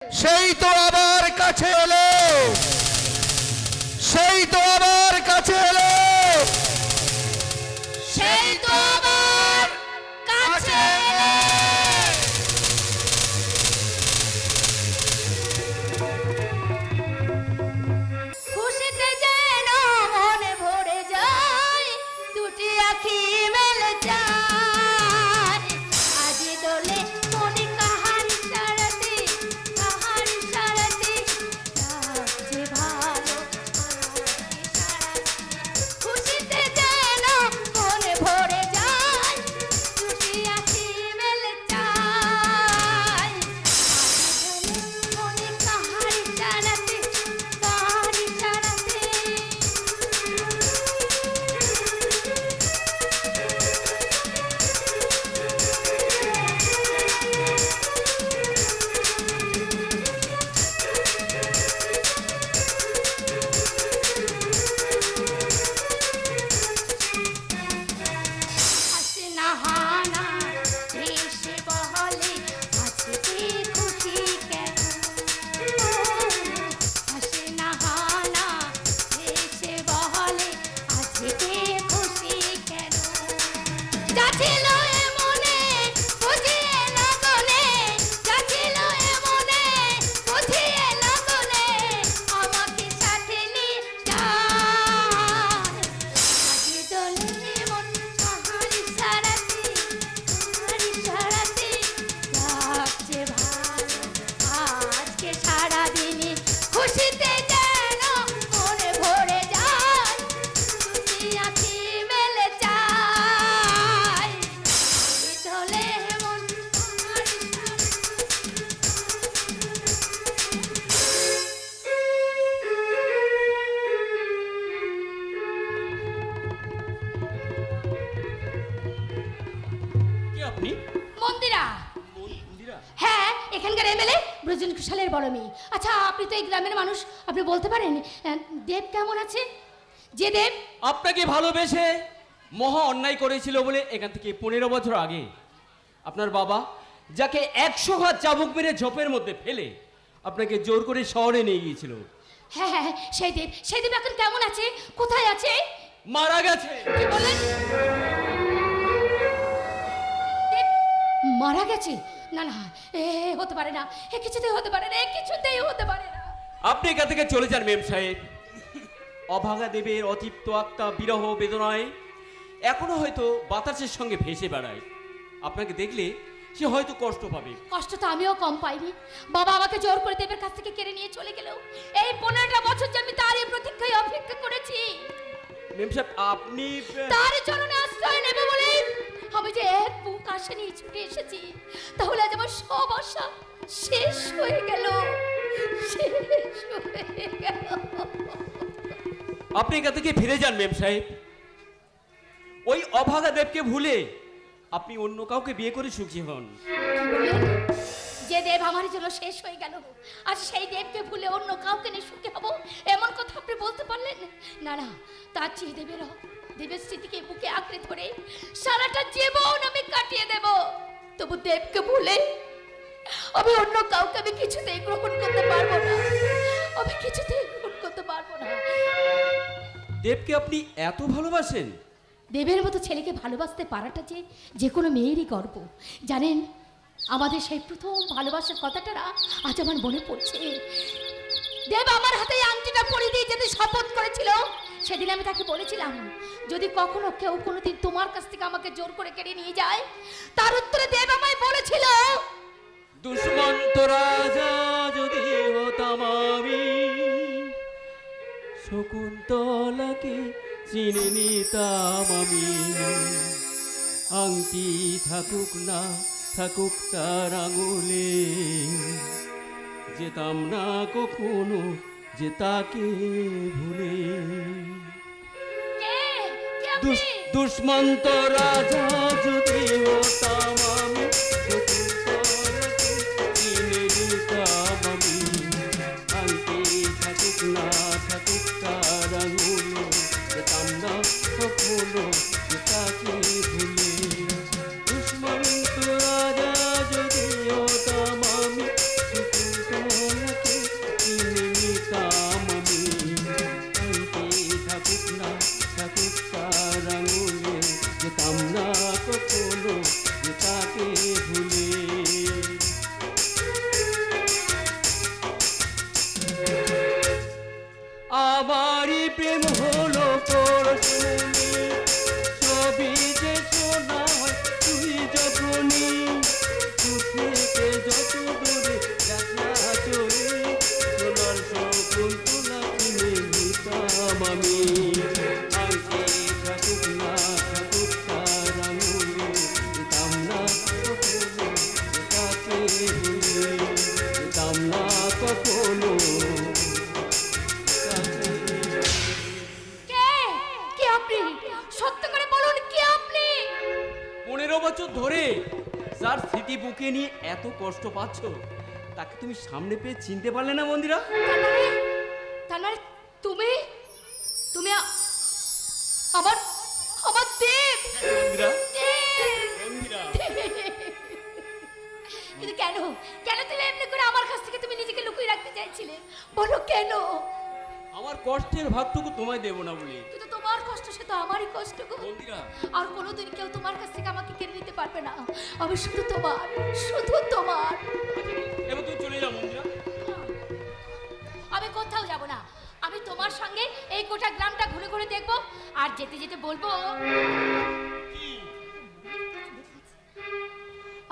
সেই তো আবার কাছে এলো, সেই তো আবার কাছে এলো, সেই তো আবার কাছে এলো। খুশিতে যেন মনে ভরে যায়, দুটি আঁখি মেলে যায়। আজি দোলে মনে কাহারি সারাতে, কাহারি সারাতে লাগছে ভালো, খুশিতে যেন মনে ভরে যায়, দুটি আঁখি মেলে যায়। আজি দোলে মনে কাহারি সারাতে, কাহারি সারাতে। হাসি নাহানা হেসে বলে আজকে খুশি কেন, হাসি নাহানা হেসে বলে আজকে খুশি কেন। যাচ্ছিল এমনে বুঝিয়ে লগনে, যাচ্ছিল এমনে বুঝিয়ে লগনে, আমাকে সাথে নিয়ে যায়। আজি দোলে মন কাহারি সারাতে, কাহারি সারাতে লাগছে ভালো, আজকে সারাদিনই খুশিতে যেন মনে ভরে যায়, দুটি আঁখি মেলে যায়। আজি দোলে মন কাহারি কে আপনি? মন্দিরা। মন্দিরা? হ্যাঁ, এখানকার এমএলএ ব্রজেন কুশালের বড় মেয়ে। আচ্ছা, আপনি তো এই গ্রামের মানুষ, আপনি বলতে পারেন দেব কেমন আছে? যে দেব আপনাকে ভালোবেসে মহা অন্যায় করেছিল বলে এখান থেকে 15 বছর আগে আপনার বাবা, যাকে 100 হাত চাবুক মেরে ঝোপের মধ্যে ফেলে আপনাকে জোর করে শহরে নিয়ে গিয়েছিল, হ্যাঁ হ্যাঁ হ্যাঁ, সেই দেব, সেই দেব এখন কেমন আছে? কোথায় আছে? মারা গেছে। কি বলেন? দেব মারা গেছে? না না, এ হতে পারে না, এ কিছুতেই হতে পারে না, এ কিছুতেই হতে পারে না। আপনি এখান থেকে চলে যান মেম সাহেব। অভাগা দেবের অতৃপ্ত আত্মা বিরহ বেদনায় এখনো হয়তো বাতাসের সঙ্গে ভেসে বেড়ায়। আপনাকে দেখলে সে হয়তো কষ্ট পাবে। কষ্ট তো আমিও কম পাইনি। বাবা আমাকে জোর করে দেবের কাছ থেকে কেড়ে নিয়ে চলে গেল। এই 15টা বছর যে আমি তারই প্রতীক্ষায় অপেক্ষা করেছি, মেম সাহেব আপনি তার চরণে আশ্রয় নেব বলে আমি যে এক বুক আশা নিয়ে ছুটে এসেছি। তাহলে আজ আমার সব আশা শেষ হয়ে গেল, শেষ হয়ে গেল। আপনি এখান থেকে ফিরে যান মেম সাহেব। ওই অভাগা দেবকে ভুলে আপনি অন্য কাউকে বিয়ে করে সুখী হন। যে দেব আমার জন্য শেষ হয়ে গেল, আজ সেই দেবকে ভুলে অন্য কাউকে নিয়ে সুখী হব, এমন কথা আপনি বলতে পারলেন? না না, তার চেয়ে দেবের স্মৃতিকে বুকে আঁকড়ে ধরে সারাটা জীবন আমি কাটিয়ে দেব। তবু দেবকে ভুলে আমি অন্য কাউকে আমি কিছুতেই গ্রহণ করতে পারবো না, আমি কিছুতেই গ্রহণ করতে পারবো না। দেবকে আপনি এত ভালোবাসেন? দেবের মতো ছেলেকে ভালোবাসতে পারাটা যে কোনো মেয়েরই গর্ব। জানেন, আমাদের সেই প্রথম ভালোবাসার কথাটা না আজ আমার মনে পড়ছে। দেব আমার হাতে এই আংটিটা পরিয়ে দিয়ে যেদিন শপথ করেছিল, সেদিন আমি তাকে বলেছিলাম, যদি কখনো কেউ কোনোদিন তোমার কাছ থেকে আমাকে জোর করে কেড়ে নিয়ে যায়, তার উত্তরে দেব আমায় বলেছিল, দুষ্মন্ত রাজা যদি হতাম আমি, শকুন্তলাকে চিনে নিতাম আমি। আংটি থাকুক না থাকুক তার আঙুলে, যেতাম না কখনো যে তাকে ভুলে। কে? কে আপনি? দুষ্মন্ত রাজা যদি হতাম আমি, শকুন্তলাকে চিনে নিতাম আমি। আংটি থাকুক না থাকুক তার আঙুলে, যেতাম না কখনো যে তাকে ভুলে। দুষ্মন্ত রাজা যদি হতাম আমি, নাতি বুকে নিয়ে এত কষ্ট পাচ্ছ, তাকে তুমি সামনে পেয়ে চিনতে পারলে না মন্দিরা? তার মানে তুমি তুমি আমার আমার দেব। মন্দিরা, দেব! মন্দিরা। কিন্তু কেন কেন তুমি এমনি করে আমার কাছ থেকে তুমি নিজেকে লুকিয়ে রাখতে চাইছিলে? বলো কেন? আমার কষ্টের ভাগটুকু তোমায় দেব না বলে। কিন্তু তোমার কষ্ট সে তো আমারই কষ্ট গো। মন্দিরা, আর কোনোদিন কেউ তোমার কাছ থেকে আমাকে কেড়ে নিতে পারবে না। আমি শুধু তোমার, শুধু তোমার। এবার তুমি চলে যাও মন্দিরা। আমি কোথাও যাব না। আমি তোমার সঙ্গে এই গোটা গ্রামটা ঘুরে ঘুরে দেখবো, আর যেতে যেতে বলবো,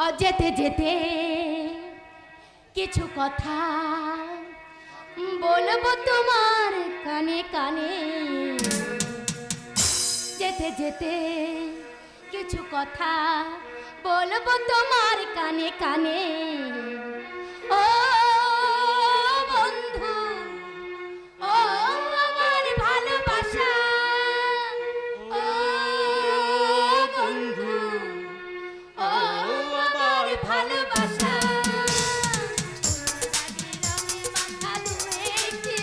আর যেতে যেতে কিছু কথা বলবো তোমার কানে কানে। যেতে যেতে কিছু কথা বলবো তোমার কানে কানে। ও বন্ধু, ও আমার ভালোবাসা, ও বন্ধু, ও আমার ভালোবাসা। তোমার কানে কানে।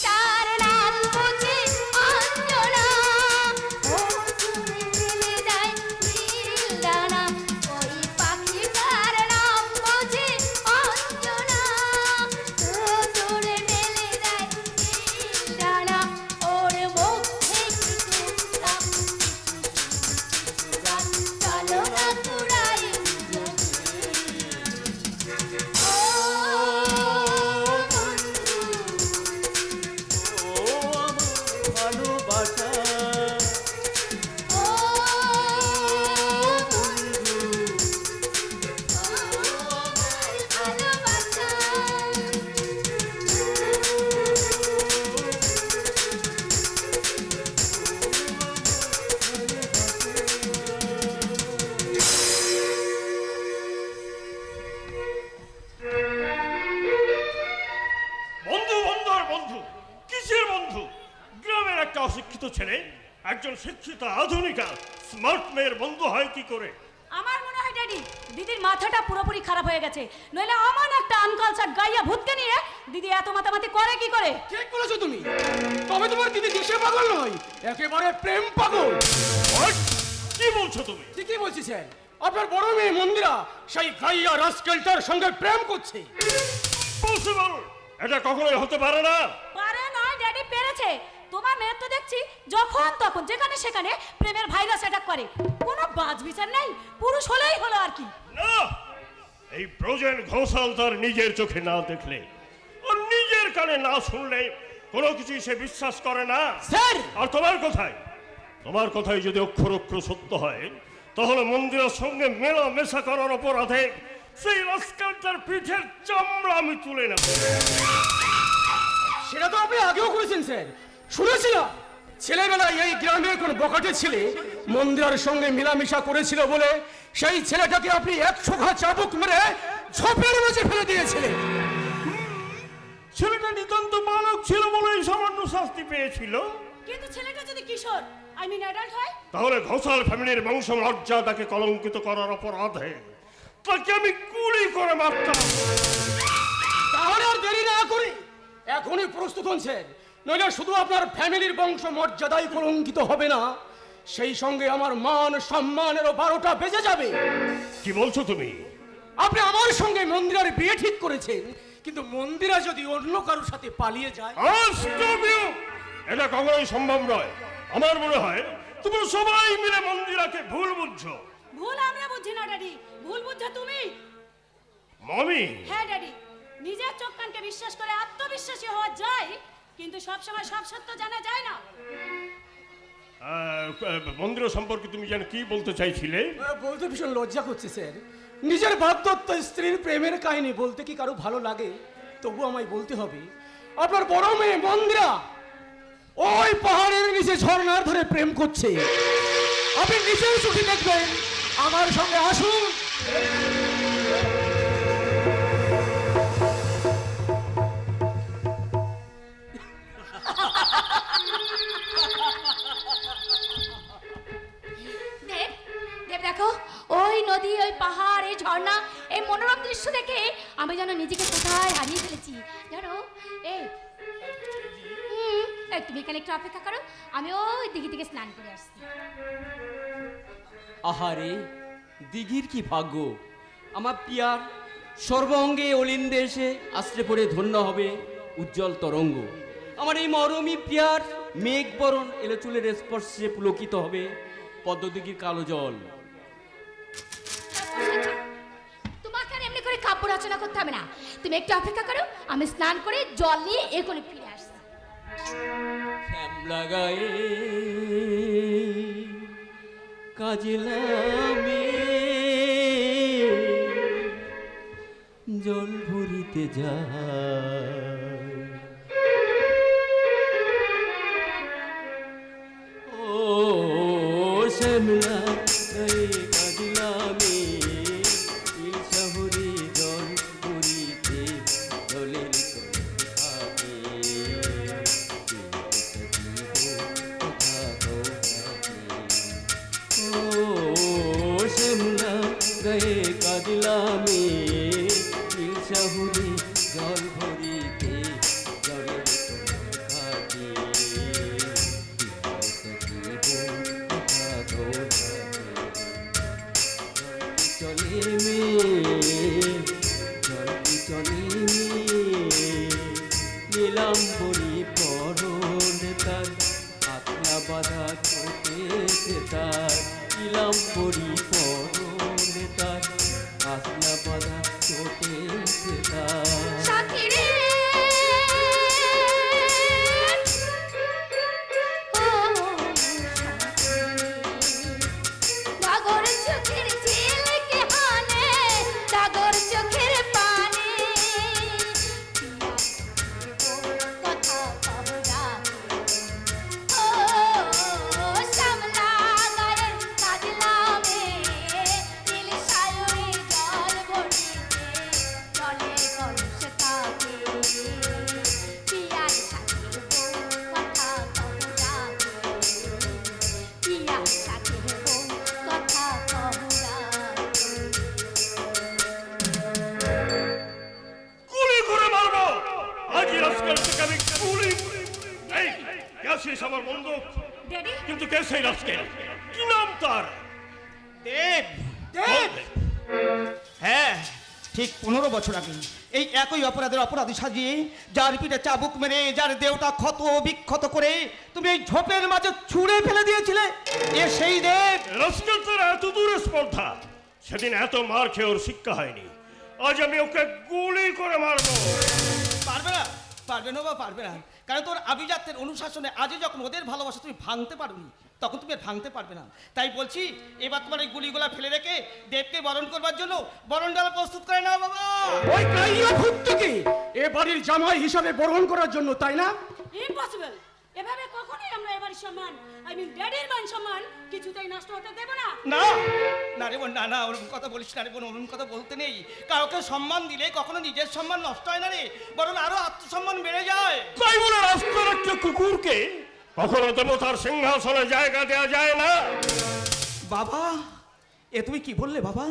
তার নাম বুঝি অঞ্জনা, ও তুমি মিলে যায় নীল ডানা। ওই পাখিটার নাম বুঝি অঞ্জনা, ও দূরে মেলে যায় নীল ডানা। ওর মুখে কিছু গান, চলো না কুড়াই ও ভালোবাসা, ও বন্ধু, ও আমার ভালোবাসা। বন্ধু বন্ধু আর বন্ধু, কিসের বন্ধু? গ্রামের একটা অশিক্ষিত ছেলে একজন শিক্ষিত আধুনিকা স্মার্ট মেয়ের বন্ধু হয় কি করে? আমার মনে হয় ড্যাডি দিদির মাথাটা পুরোপুরি খারাপ হয়ে গেছে, নইলে অমন একটা আনকালচার গাইয়া ভূতকে নিয়ে দিদি এত মাতামাতি করে কি করে? ঠিক বলেছো তুমি। তবে তোমার দিদি দেশে পাগল নয়, একেবারে প্রেম পাগল। What? কি বলছো তুমি? ঠিকই বলছি স্যার। আপনার বড় মেয়ে মন্দিরা সেই গাইয়া রাস্কেলটার সঙ্গে প্রেম করছে। পসিবল? এটা কখনোই হতে পারে না। পারে নয় ড্যাডি, পেরেছে। তোমার মেয়ে তো দেখছি যখন তখন যেখানে সেখানে প্রেমের ভাইরাস অ্যাটাক করে, কোনো বাজ বিচার নেই, পুরুষ হলেই হলো আর কি। না, এই ব্রজেন ঘোষাল তার নিজের চোখে না দেখলে, ওর নিজের কানে না শুনলে কোনো কিছুই সে বিশ্বাস করে না। স্যার, আর তোমার কথাই যদি অক্ষর অক্ষর সত্য হয়, তাহলে মন্দিরের সঙ্গে মেলামেশা করার অপরাধে সেই রাস্কালটার পিঠের চামড়া আমি তুলে নেব। সেটা তো আপনি আগেও করেছেন স্যার। শুনেছিলাম ছেলেবেলায় এই গ্রামের কোন বকাটে ছেলে মন্দিরের সঙ্গে মেলামেশা করেছিল বলে সেই ছেলেটাকে আপনি 100 ঘা চাবুক মেরে ঝোপের মাঝে ফেলে দিয়েছিলেন। ছেলেটা নিতান্ত বালক ছিল বলেই সামান্য শাস্তি পেয়েছিল। কিন্তু ছেলেটা যদি কিশোর, আই মিন অ্যাডাল্ট হয়, তাহলে ঘোষাল ফ্যামিলির বংশ মর্যাদাকে কলঙ্কিত করার অপরাধে তাকে আমি গুলি করে মারতাম। তাহলে আর দেরি না করে এখনই প্রস্তুত হন স্যার, নইলে শুধু আপনার ফ্যামিলির বংশ মর্যাদাই কলঙ্কিত হবে না, সেই সঙ্গে আমার মান সম্মানেরও 12টা বেজে যাবে। কি বলছো তুমি? আপনি আমার সঙ্গে মন্দিরের বিয়ে ঠিক করেছেন, কিন্তু মন্দিরা যদি অন্য কারোর সাথে পালিয়ে যায়? এটা কখনোই সম্ভব নয়। আমার মনে হয় তুমি সবাই মিলে মন্দিরাকে ভুল বুঝছো। ভুল আমরা বুঝি না ড্যাডি, ভুল বুঝছো তুমি। মমি, হ্যাঁ ড্যাডি, নিজের চোখ কানকে বিশ্বাস করে আত্মবিশ্বাসী হওয়া যায়, কিন্তু সব সময় সব সত্য জানা যায় না। মন্দির সম্পর্কে তুমি যেন কি বলতে চাইছিলে? বলতে ভীষণ লজ্জা করছে স্যার। নিজের বাগদত্ত স্ত্রীর প্রেমের কাহিনী বলতে কি কারো ভালো লাগে? তবু আমায় বলতে হবে, আপনার বড় মেয়ে মন্দিরা ওই পাহাড়ের নিচে ঝর্ণার ধরে প্রেম করছে। আপনি নিজেও চোখে দেখবেন, আমার সঙ্গে আসুন। দেব, দেব দেখো, ওই নদী, ওই পাহাড়, এই ঝর্ণা, এই মনোরম দৃশ্য দেখে আমি যেন নিজেকে কোথায় হারিয়ে ফেলেছি জানো। এই এই, তুমি এখানে একটু অপেক্ষা করো, আমি ওই দিঘি থেকে স্নান করে আসছি। আহারে, দিঘির কি ভাগ্য! আমার পিয়ার সর্বঙ্গে অলিন্দে এসে আশ্রে পড়ে ধন্য হবে উজ্জ্বল তরঙ্গ। আমার এই মরমী প্রিয়ার মেঘ বরণ এলো চুলের স্পর্শে পুলকিত হবে পদ্মদিঘির কালো জল। তোমাকে আর এমনি করে কাপড় রচনা করতে হবে না, তুমি একটু অপেক্ষা করো, আমি স্নান করে জল নিয়ে এখনই ফিরে আসছি। শ্যামলা গায়ে কাজলামে জল ভরিতে যায়, ও শ্যামলা গায়ে কাজলামে নীল শহরে জল ভরিতে জলের গয়ে কাজলামে নীল শহুরে জল ভরিতে জলের ঘাটে চলে চলে নীলাম্বরী পরন তার পাতলা বাঁধা চোখে তার নীলাম্বরী পরন তার পাতলা বাঁধা চোখে তার। সাথী রে, ও ডাগর চোখের ঝিলকে হানে, ডাগর চোখের পানে, কথা কবরা, ও শ্যামলা গায়ে কাজলামে নীল সায়রে জল ভরিতে জলের কলস থাকে, পিয়ার সাথে কথা কবরা, পিয়ার সাথে কথা কবরা। গুলি করে মারবো আজই রাস্কাল থেকে আমি গুলি। এই কে আছিস আমার বন্দুক? ড্যাডি, কিন্তু কে সেই রাস্কেল? কি নাম তার? দেব, দেব, হ্যাঁ ঠিক 15 বছর আগে এই একই অপরাধী সাজিয়ে যার পিঠে চাবুক মেরে যার দেহটা ক্ষত বিক্ষত করে তুমি এই ঝোপের মাঝে ছুঁড়ে ফেলে দিয়েছিলে, এ সেই দেব। রাস্কেল তার এত দূরে স্পর্ধা, সেদিন এত মার খেয়ে ওর শিক্ষা হয়নি, আজ আমি ওকে গুলি করে মারবো। পারবে না, পারবে না বা পারবে না, কারণ তোর আভিজাত্যের অনুশাসনে আজই যখন ওদের ভালোবাসা তুমি ভাঙতে পারোনি, তখন তুমি আর ভাঙতে পারবে না। তাই বলছি এবার তোমার এই গুলিগুলা ফেলে রেখে দেবকে বরণ করবার জন্য বরণ ডালা প্রস্তুত করে নাও বাবা। ওই কাইয়া ভূতকে এ বাড়ির জামাই হিসাবে বরণ করার জন্য, তাই না? ইম্পসিবল। এভাবে কখনোই আমরা এবারের সম্মান, আই মিন ড্যাডির মান সম্মান কিছুতেই নষ্ট হতে দেব না। না না রে বোন, না না ওরকম কথা বলিস না রে বোন, ওরকম কথা বলতে নেই। কাউকে সম্মান দিলে কখনো নিজের সম্মান নষ্ট হয় না রে, বরং আরো আত্মসম্মান বেড়ে যায়। তাই বলে রাস্তার একটা কুকুরকে কখনো দেবতার সিংহাসনে জায়গা দেওয়া যায় না। বাবা, এ তুমি কি বললে বাবা?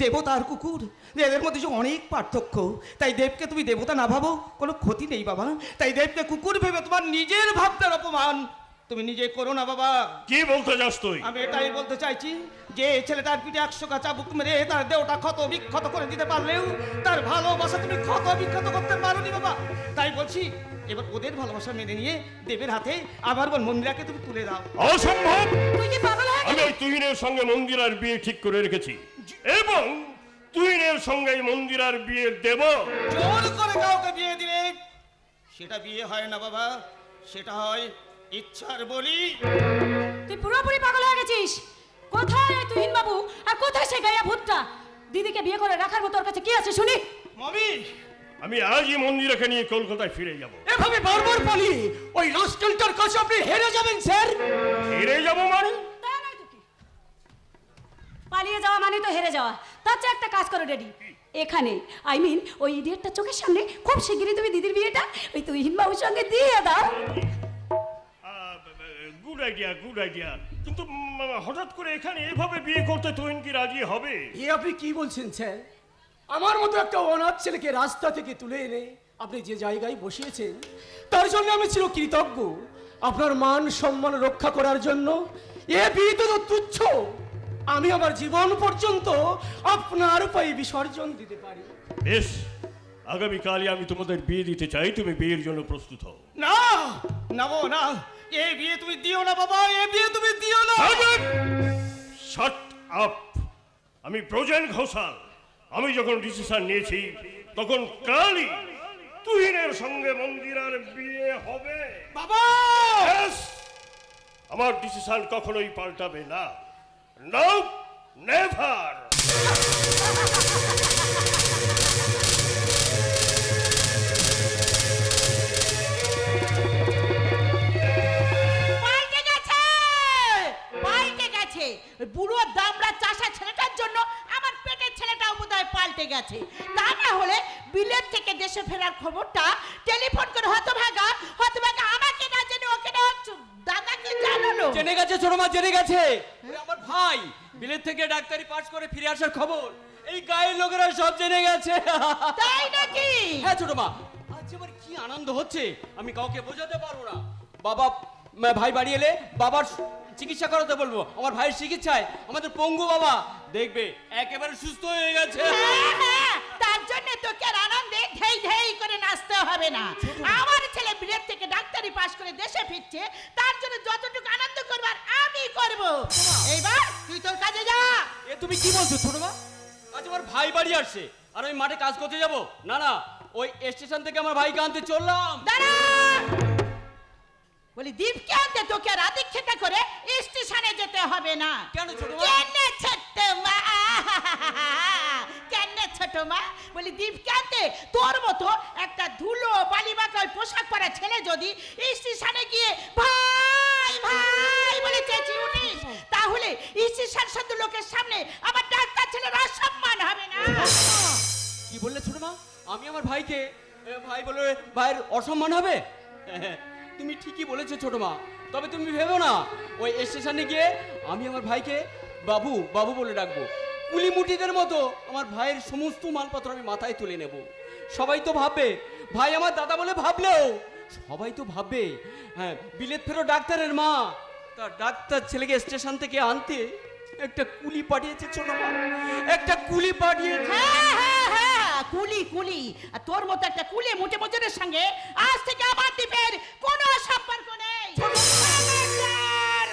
দেবতা আর কুকুর, এদের মধ্যে যে অনেক পার্থক্য। তাই দেবকে তুমি দেবতা না ভাবো, কোনো ক্ষতি নেই বাবা। তাই দেবকে কুকুর ভেবে তোমার নিজের ভাবনার অপমান তুমি নিজে করো না বাবা। কি বলতে যাস তুই? আমি এটাই বলতে চাইছি যে ছেলেটার পিঠে 100 কা চাবুক মেরে তার দেহটা ক্ষত বিক্ষত করে দিতে পারলেও তার ভালোবাসা তুমি ক্ষত বিক্ষত করতে পারোনি বাবা। তাই বলছি এবার ওদের ভালোবাসা মেনে নিয়ে দেবের হাতে আমার বোন মন্দিরাকে তুমি তুলে দাও। অসম্ভব! তুই কি পাগল হয়ে আমি ওই তুহিনের সঙ্গে মন্দিরার বিয়ে ঠিক করে রেখেছি এবং তুহিনের সঙ্গে মন্দিরার বিয়ে দেব। জোর করে কাউকে বিয়ে দিলে সেটা বিয়ে হয় না বাবা, সেটা হয় ইচ্ছার বলি। তুই পুরোপুরি পাগল হয়ে গেছিস। কোথায় এই তুহিন বাবু আর কোথায় সে গায়া ভূতটা? দিদিকে বিয়ে করে রাখার মতো ওর কাছে কি আছে শুনি? মমি, আমি আজই মন্দিরাকে নিয়ে কলকাতায় ফিরে যাব। এভাবে বারবার পালিয়ে ওই রাস্কেলটার কাছে আপনি হেরে যাবেন স্যার। ফিরে যাব মানে? তা নয় তো কি? পালিয়ে যাওয়া মানে তো হেরে যাওয়া। তার চেয়ে একটা কাজ করো ড্যাডি, এখানে ওই ইডিয়েটটা চোখের সামনে খুব শিগগিরই তুমি দিদির বিয়েটা ওই তুহিন বাবুর সঙ্গে দিয়ে দাও। Good idea, good idea. কিন্তু হঠাৎ করে এখানে এভাবে বিয়ে করতে তুহিন কি রাজি হবে? এ আপনি কি বলছেন স্যার? আমার মতো একটা অনাথ ছেলেকে রাস্তা থেকে তুলে এনে আপনি যে জায়গায় বসিয়েছেন তার জন্য আমি চিরকৃতজ্ঞ। আপনার মান সম্মান রক্ষা করার জন্য এ বিয়ে তো তুচ্ছ। আমি আমার জীবন পর্যন্ত আপনার পায়ে বিসর্জন দিতে পারি। বেশ, আগামীকালই আমি তোমাদের বিয়ে দিতে চাই। তুমি বিয়ের জন্য প্রস্তুত হও। না নাবো না, এই বিয়ে তুমি দিও না বাবা, এই বিয়ে তুমি দিও না। Shut up! আমি ব্রজেন ঘোষাল। আমি যখন ডিসিশন নিয়েছি তখন কালই তুহিনের সঙ্গে মন্দিরার বিয়ে হবে। বাবা, Yes! আমার ডিসিশন কখনোই পাল্টাবে না। No, never. পাল্টে গেছে, পাল্টে গেছে। ওই বুড়ো দামড়া চাষা ছেলেটার জন্য আমার পেটের ছেলেটাও বোধহয় পাল্টে গেছে। তা না হলে বিলেত থেকে দেশে ফেরার খবরটা টেলিফোন করে হতভাগা আমাকে না জেনে ওকে না দাদাকে জানালো। জেনে গেছে ছোট মা, জেনে গেছে। ওই আমার ভাই বিলেত থেকে ডাক্তারি পাস করে ফিরে আসার খবর এই গায়ের লোকেরা সব জেনে গেছে। তাই নাকি? হ্যাঁ ছোট মা, আজ আমার কি আনন্দ হচ্ছে আমি কাউকে বোঝাতে পারবো না। বাবা ভাই বাড়ি এলে বাবার চিকিৎসা করাতে বলবো। আমার ভাইয়ের চিকিৎসায় আমাদের পঙ্গু বাবা দেখবে একেবারে সুস্থ হয়ে গেছে। হ্যাঁ, তার জন্য তোকে আর আনন্দে ধেই ধেই করে নাচতে হবে না। আমার ছেলে বিলেত থেকে ডাক্তারি পাস করে দেশে ফিরছে, তার জন্য যতটুকু আনন্দ করবার আমি করব। এইবার তুই তোর কাজে যা। এ তুমি কি বলছো ছোট মা? আজ আমার ভাই বাড়ি আসছে আর আমি মাঠে কাজ করতে যাব? না না, ওই স্টেশন থেকে আমার ভাইকে আনতে চললাম। দাঁড়া! বলি দীপকে আনতে তোকে আর আদিক্ষেতা করে স্টেশনে যেতে হবে না। কেন ছোট মা? কেন ছোট মা? কেন ছোট মা? বলি দীপকে আনতে তোর মতো একটা ধুলো বালিমাকা ওই পোশাক পরা ছেলে যদি স্টেশনে গিয়ে ভাই ভাই বলে চেঁচিয়ে উঠিস, তাহলে স্টেশন শুধু লোকের সামনে আমার ডাক্তার ছেলের অসম্মান হবে না। কি বললে ছোট মা? আমি আমার ভাইকে ভাই বলে ভাইয়ের অসম্মান হবে? তুমি ঠিকই বলেছো ছোট মা। তবে তুমি ভেবো না, ওই স্টেশনে গিয়ে আমি আমার ভাইকে বাবু বাবু বলে ডাকবো। কুলিমুটিদের মতো আমার ভাইয়ের সমস্ত মালপত্র আমি মাথায় তুলে নেব। সবাই তো ভাববে ভাই আমার দাদা বলে, ভাবলেও সবাই তো ভাববে হ্যাঁ বিলেত ফেরো ডাক্তারের মা তার ডাক্তার ছেলেকে স্টেশন থেকে আনতে একটা কুলি পাঠিয়েছে ছোট মা, একটা কুলি পাঠিয়েছে। হ্যাঁ হ্যাঁ হ্যাঁ, কুলি কুলি। আর তোর মতো একটা কুলি মুটে মজুরের সঙ্গে আজ থেকে আমার দ্বীপের কোনো সম্পর্ক নেই। খবরদার!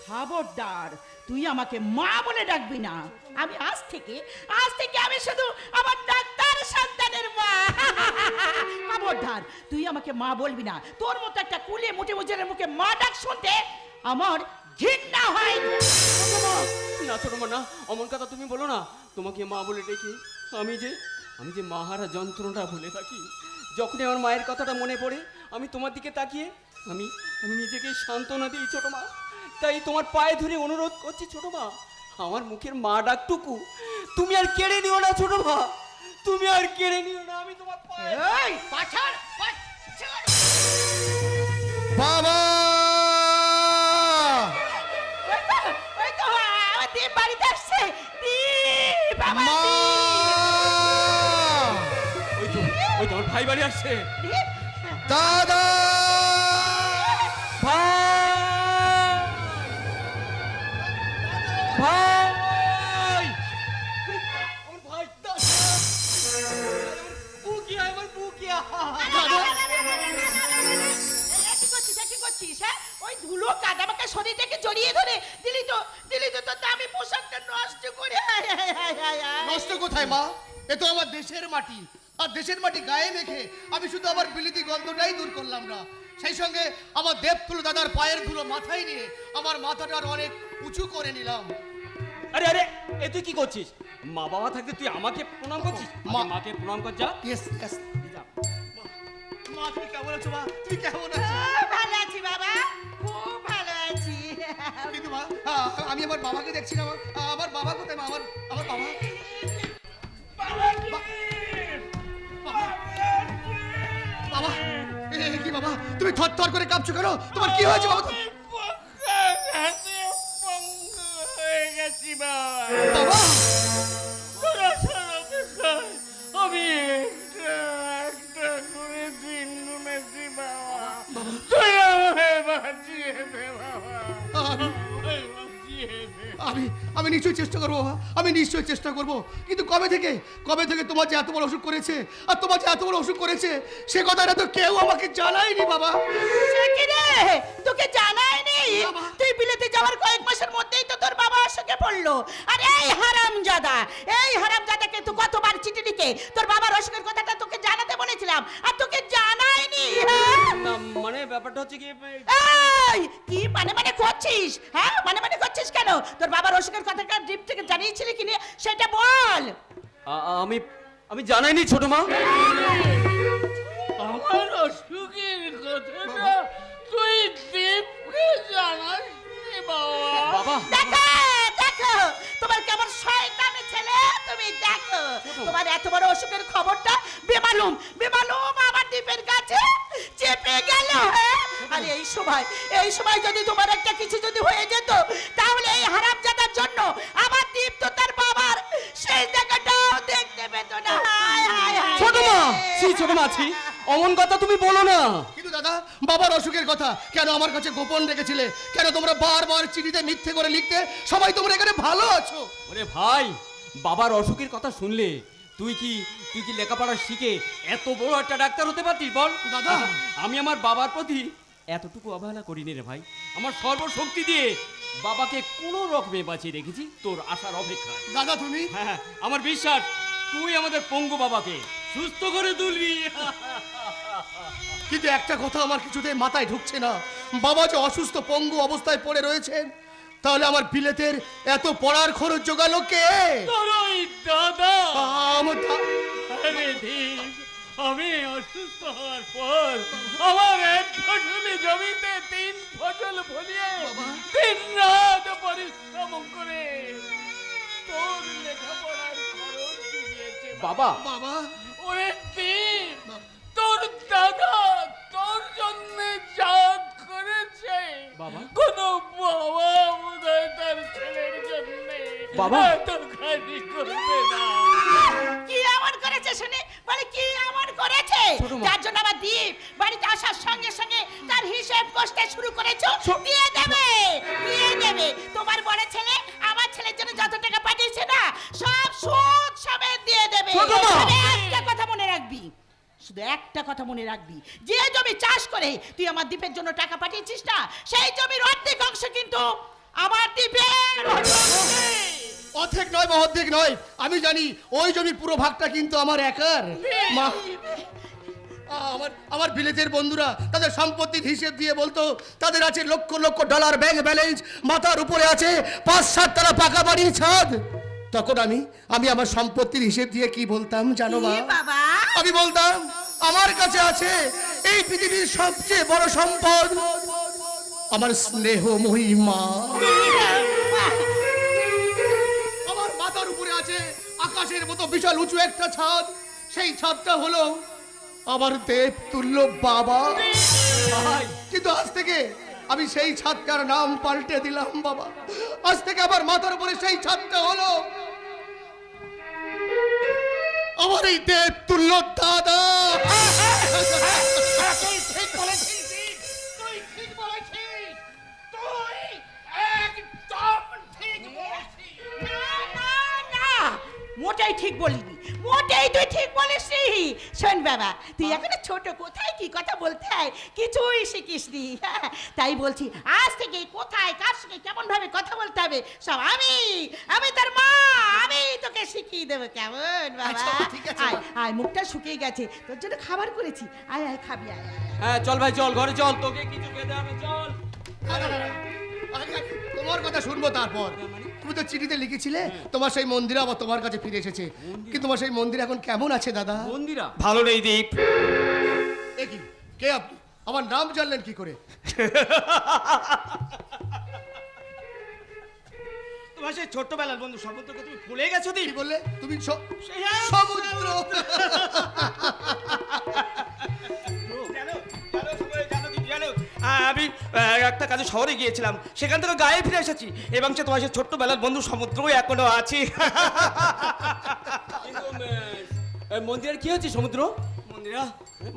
খবরদার, তুই আমাকে মা বলে ডাকবি না। আমি আজ থেকে আমি শুধু আমার ডাক্তার সন্তানের মা। খবরদার, তুই আমাকে মা বলবি না। তোর মতো একটা কুলি মুটে মজুরের মুখে মা ডাক শুনতে আমার ঘৃণা হয়। না ছোট মা না, অমন কথা তুমি বলো না। তোমাকে মা বলে ডেকে আমি যে মাহারা যন্ত্রণাটা ভুলে থাকি। যখনই আমার মায়ের কথাটা মনে পড়ে আমি তোমার দিকে তাকিয়ে আমি নিজেকে সান্ত্বনা দিই ছোট মা। তাই তোমার পায়ে ধরে অনুরোধ করছি ছোট মা, আমার মুখের মা ডাকটুকু তুমি আর কেড়ে নিও না ছোট মা, তুমি আর কেড়ে নিও না। আমি তোমার পায়ে এই পাছাড় পাছাড়। বাবা! ওই তো আমার দীপ বাড়িতে আসছে। দীপ, আমার মা! ওই তো আমার ভাই বাড়ি আসছে। দীপ। দাদা! ভাই ভাই আমার ভাই বুকিয়া, আমার বুকিয়া। কি করছিস হ্যাঁ? ওই ধুলো কাদামাকে শরীর থেকে জড়িয়ে ধরে দিলি তো তোর দামি পোশাকটা নষ্ট করে। নষ্ট কোথায় মা? এ তো আমার দেশের মাটি। আর দেশের মাটি গায়ে মেখে আমি শুধু আমার বিলিতি গন্ধটাই দূর করলাম না, সেই সঙ্গে আমার দেবতুল দাদার পায়ের ধুলো মাথায় নিয়ে আমার মাথাটা আরো অনেক উঁচু করে নিলাম। আরে আরে এ তুই কি করছিস? মা বাবা থাকতে তুই আমাকে প্রণাম করছিস? মা- মাকে প্রণাম কর যা। Yes yes. মা তুমি কেমন আছো? মা তুমি কেমন আছো? ভালো আছি বাবা, খুব ভালো আছি। কিন্তু মা আমি আমার বাবাকে দেখছি না। আমার বাবা কোথায়? মা আমার বাবা। বাবা কি বাবা, তুমি থরথর করে কাঁপছো কেন? তোমার কি হয়েছে বাবা? বাবা আমি একটা করে দিন গুনেছি বাবা, তুই আমায় বাঁচিয়ে দে বাবা, আমায় বাঁচিয়ে দে। আমি নিশ্চয়ই চেষ্টা করবো বাবা, আমি নিশ্চয়ই চেষ্টা করবো। কিন্তু কবে থেকে তোমার যে এত বড় অসুখ করেছে, আর তোমার যে এত বড় অসুখ করেছে সে কথাটা তো কেউ আমাকে জানায়নি বাবা। সে কি রে, তোকে জানায়নি? তুই বিলেতে যাওয়ার কয়েক মাসের মধ্যেই তো তোর বাবা অসুখে পড়লো। আর এই হারামজাদাকে তো কতবার চিঠি লিখে তোর বাবার অসুখের কথাটা তোকে জানাতে বলেছিলাম, আর তোকে জানায়নি। না, মানে ব্যাপারটা হচ্ছে কি, এই কি মানে করছিস? হ্যাঁ মানে করছিস কেন? তোর বাবার অসুখের কথাটা ডিপ থেকে জানিয়েছিলি কি না সেটা বল। আমি আমি জানাইনি ছোট মা। আমার অসুখের কথাটা তুই দীপকে জানাসনি বাবা? বাবা দেখো তোমার কেমন শয়তান ছেলে, তুমি দেখো তোমার এত বড় অসুখের খবরটা বেমালুম আমার দ্বীপের কাছে চেপে গেল। আর এই সময় যদি তোমার একটা কিছু যদি হয়ে যেত, তাহলে এই হারামজাদার জন্য আমার দ্বীপ তো তার বাবার সেই জায়গাটাও দেখতে পেত না। হায় হায় হায় ছোট মা, ছোট মা অমন কথা তুমি বলো না। কিন্তু দাদা, বাবার অসুখের কথা কেন আমার কাছে গোপন রেখেছিলে? কেন তোমরা বারবার চিঠিতে মিথ্যে করে লিখতে? সবাই তোমরা এখানে ভালো আছো। ওরে ভাই, বাবার অসুখের কথা শুনলে তুই কি লেখাপড়া শিখে এত বড় একটা ডাক্তার হতে পারতিস বল? দাদা। আমি আমার বাবার প্রতি এতটুকু অবহেলা করিনি রে ভাই। আমার সর্বশক্তি দিয়ে বাবাকে কোনো রকমে বাঁচিয়ে রেখেছি তোর আসার অপেক্ষায়। দাদা তুমি হ্যাঁ, আমার বিশ্বাস তুই আমাদের পঙ্গু বাবাকে সুস্থ করে তুলবি। কিন্তু একটা কথা আমার কিছুতেই মাথায় ঢুকছে না, বাবা যে অসুস্থ পঙ্গু অবস্থায় পড়ে রয়েছেন, তাহলে আমার বিলেতের এত পড়ার খরচ জোগালো কে? তোর ওই দাদা। আমার আরে দীপ, আমি অসুস্থ হওয়ার পর আমার এক ফসলি জমিতে 3 ফসল ফলিয়ে দিন রাত পরিশ্রম করে তোর লেখাপড়ার খরচ জুগিয়েছে বাবা বাবা ওরে দীপ, তোর দাদা তোর জন্য যা করেছে বাবা। কোনো বাবা বোধহয় তার ছেলের জন্য বাবা। এত খানি করবে না। কি এমন করেছে শুনে, মানে কি এমন করেছে ছোট মা। যার জন্য আমার দ্বীপ বাড়িতে আসার সঙ্গে সঙ্গে তার হিসেব কষতে শুরু করেছো? দিয়ে দেবে তোমার বড় ছেলে আমার ছেলের জন্য যত টাকা পাঠিয়েছে না, সব সুদ সমেত দিয়ে দেবে। ছোট মা। তবে একটা কথা মনে রাখবি, শুধু একটা কথা মনে রাখবি, যে জমি চাষ করে তুই আমার দ্বীপের জন্য টাকা পাঠিয়েছিস না, সেই জমির অর্ধেক অংশ কিন্তু আমার দ্বীপের। অর্ধেক নয় বা অর্ধেক নয়, আমি জানি ওই জমির পুরো ভাগটা কিন্তু আমার একার। মা, আমার বিলেতের বন্ধুরা তাদের সম্পত্তির হিসেব দিয়ে বলতো তাদের আছে lakh lakh dollar bank balance, মাথার উপরে আছে 5-7 তলা পাকা বাড়ির ছাদ। তখন আমি আমার সম্পত্তির হিসেব দিয়ে কি বলতাম জানো মা? কি বাবা? আমি বলতাম আমার কাছে আছে এই পৃথিবীর সবচেয়ে বড় সম্পদ, আমার স্নেহময়ী মা। আমার মাথার উপরে আছে আকাশের মতো বিশাল উঁচু একটা ছাদ, সেই ছাদটা হলো আমার দেবতুল্য বাবা। কিন্তু আজ থেকে আমি সেই ছাদটার নাম পাল্টে দিলাম বাবা। আজ থেকে আমার মাথার উপরে সেই ছাদটা হলো আমার এই দেবতুল্য দাদা। তুই ঠিক বলেছিস, তুই ঠিক বলেছিস, তুই একদম ঠিক বলেছিস। না মোটেই ঠিক বলিনি, মোটেই তুই ঠিক বলিস নি। শোন বাবা, তুই এখনো ছোট, কোথায় কি কথা বলতে হয় কিছুই শিখিস নি। তাই বলছি আজ থেকে কোথায় কার সঙ্গে কেমন ভাবে কথা বলতে হবে সব আমি তোর মা, আমি তোকে শিখিয়ে দেবো, কেমন বাবা? আচ্ছা, ঠিক আছে। আয় আয়, মুখটা শুকিয়ে গেছে, তোর জন্য খাবার করেছি, আয় আয় খাবি, আয় আয়। হ্যাঁ চল ভাই চল, ঘরে চল, তোকে কিছু খেতে হবে, চল। আগে তোমার কথা শুনবো তারপর। তুমি তো চিঠিতে লিখেছিলে তোমার সেই মন্দির আবার তোমার কাছে ফিরে এসেছে, কিন্তু তোমার সেই মন্দির এখন কেমন আছে দাদা? মন্দিরা ভালো নেই দীপ। এ কি, কে আপনি? আমার নাম জানলেন কি করে? তোমার সেই ছোট্টবেলার বন্ধু সমুদ্রকে তুমি ভুলে গেছো দীপ। কি বললে তুমি? সমুদ্র? আমি একটা কাজে শহরে গিয়েছিলাম, সেখান থেকে গায়ে ফিরে এসেছি এবং সে তোমার সেই ছোট্টবেলার বন্ধু সমুদ্র এখনো আছি। মন্দিরের কি হচ্ছে সমুদ্র?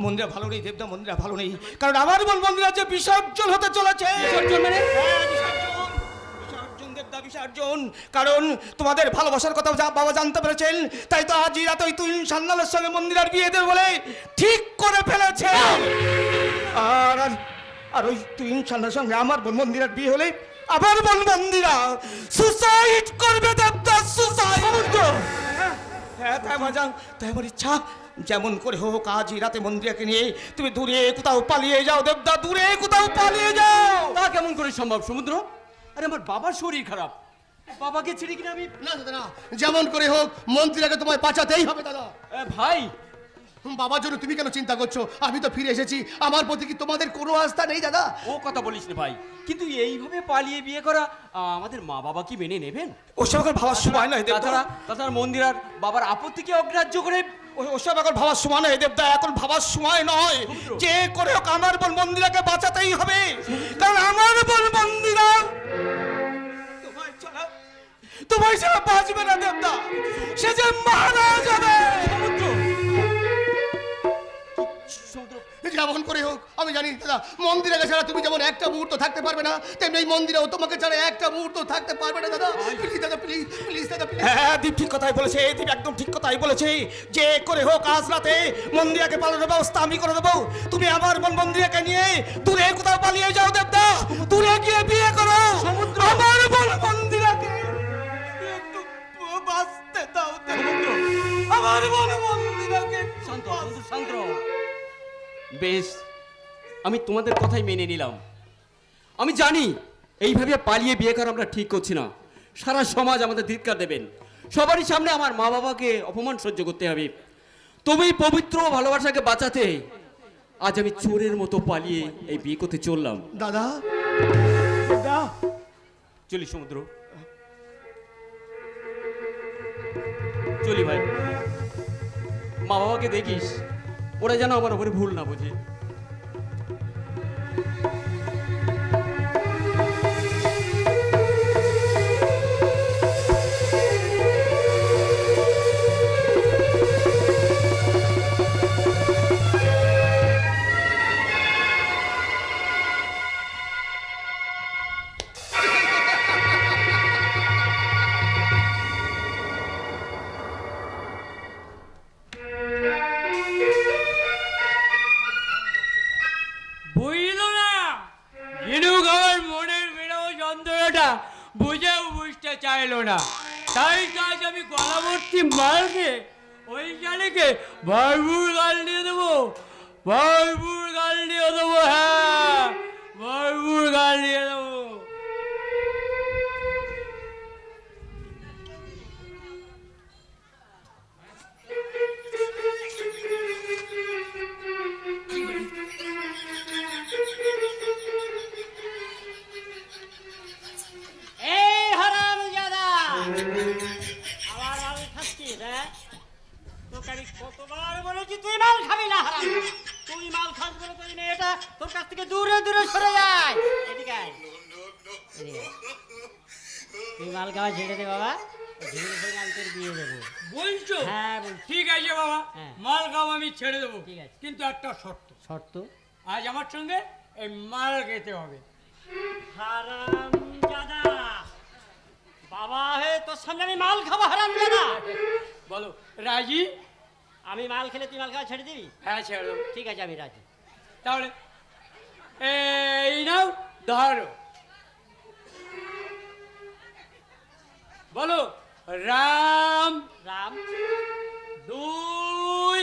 মন্দিরা ভালো নেই দেবদা, মন্দিরা ভালো নেই, কারণ আমার বল মন্দিরা যে বিসর্জন হতে চলেছে। বিসর্জন মানে? হ্যাঁ, বিসর্জন দেবদা, বিসর্জন। কারণ তোমাদের ভালোবাসার কথা বাবা জানতে পেরেছেন, তাই তো আজ রাতে ওই তুই সান্নালের সঙ্গে মন্দিরার বিয়ে দেবে বলে ঠিক করে ফেলেছে। আর আর ওই তুই সান্নালের সঙ্গে আমার বোন মন্দিরার বিয়ে হলে আমার বোন মন্দিরা সুসাইড করবে দেবদা, সুসাইড। হ্যাঁ তাই আমার ইচ্ছা যেমন করে হোক আজ রাতে মন্দিরাকে নিয়ে তুমি দূরে কোথাও পালিয়ে যাও দেবদা, দূরে কোথাও পালিয়ে যাও। তা কেমন করে সম্ভব সমুদ্র? আরে আমার বাবার শরীর খারাপ, বাবাকে ছেড়ে কিনা আমি? না দাদা না, যেমন করে হোক মন্দিরাকে তোমায় বাঁচাতেই হবে দাদা। ভাই বাবার জন্য তুমি কেন চিন্তা করছো? আমি তো ফিরে এসেছি, আমার প্রতি কি তোমাদের কোনো আস্থা নেই দাদা? ও কথা বলিস না ভাই, কিন্তু এইভাবে পালিয়ে বিয়ে করা আমাদের মা বাবা কি মেনে নেবেন? ওসব এখন ভাবার সময় নয় দেবদা। তাছাড়া মন্দিরার বাবার আপত্তিকে অগ্রাহ্য করে ওসব এখন ভাবার সময় নয় দেবদা, এখন ভাবার সময় নয়। যে করে হোক আমার বোন মন্দিরাকে বাঁচাতেই হবে, কারণ আমার বোন মন্দিরা তোমায় ছাড়া বাঁচবে না দেবদা, সে যে মারা যাবে। যেমন করে হোক আমি জানি দাদা, মন্দিরাকে ছাড়া তুমি যেমন একটা মুহূর্ত থাকতে পারবে না, তেমনি এই মন্দিরেও তোমাকে ছাড়া একটা মুহূর্ত থাকতে পারবে না দাদা। প্লিজ দাদা, প্লিজ প্লিজ দাদা, প্লিজ। হ্যাঁ দীপ ঠিক কথাই বলেছে, দীপ একদম ঠিক কথাই বলেছে। যে করে হোক আজ রাতে মন্দিরাকে পালানোর ব্যবস্থা আমি করে দেবো। তুমি আমার বোন মন্দিরাকে নিয়ে দূরে কোথাও পালিয়ে যাও দেবদা, দূরে গিয়ে বিয়ে করো। আমার বোন মন্দিরাকে একটু বাঁচতে দাও দেবদা, আমার বোন মন্দিরাকে। শান্ত বন্ধু, শান্ত। বেশ, আমি তোমাদের কথাই মেনে নিলাম। আমি জানি এইভাবে পালিয়ে বিয়ে করা আমরা ঠিক করছি না, সারা সমাজ আমাদের ধিক্কার দেবেন, সবারই সামনে আমার মা বাবাকে অপমান সহ্য করতে হবে। তবে এই পবিত্র ভালোবাসাকে বাঁচাতে আজ আমি চোরের মতো পালিয়ে এই বিয়ে করতে চললাম। দাদা চলি সমুদ্র, চলি ভাই। মা বাবাকে দেখিস, ওরা যেন আমার উপরে ভুল না বোঝে। বুঝল না, ঝিনুক আমার মনের বেরো যন্ত্রণাটা বুঝেও বুঝতে চাইলো না, তাই আজ আমি গলাভর্তি মারকে ওই জানিকে ভরপুর গাল দিয়ে দেবো, ভরপুর গাল দিয়ে দেবো, হ্যাঁ ভরপুর গাল দিয়ে দেবো। এই হারামজাদা, আবার মাল খাচ্ছিস? হ্যাঁ, তোকে আমি কতবার বলেছি তুই মাল খাবি না। হারাম, তুই মাল খাস বলে তুই না, এটা তোর কাছ থেকে দূরে দূরে সরে যায়। এদিকে আয়, এদিকে আয়। তুই মাল খাওয়া ছেড়ে দে বাবা, ধীরে ধীরে আমি তোর বিয়ে দেবো। বলছো? হ্যাঁ বলছি। ঠিক আছে বাবা, হ্যাঁ। মাল খাও আমি ছেড়ে দেবো, ঠিক আছে। কিন্তু একটা শর্ত, শর্ত? আজ আমার সঙ্গে এই মাল খেতে হবে। হারামজাদা, বাবা হে তোর সঙ্গে আমি মাল খাবো? হারামজাদা, বলো রাজি? আমি মাল খেলে তুই মাল খাওয়া ছেড়ে দিবি? হ্যাঁ ছেড়ো। ঠিক আছে, আমি রাজি। তাহলে এই নাও ধরো। বলো রাম। রাম। 2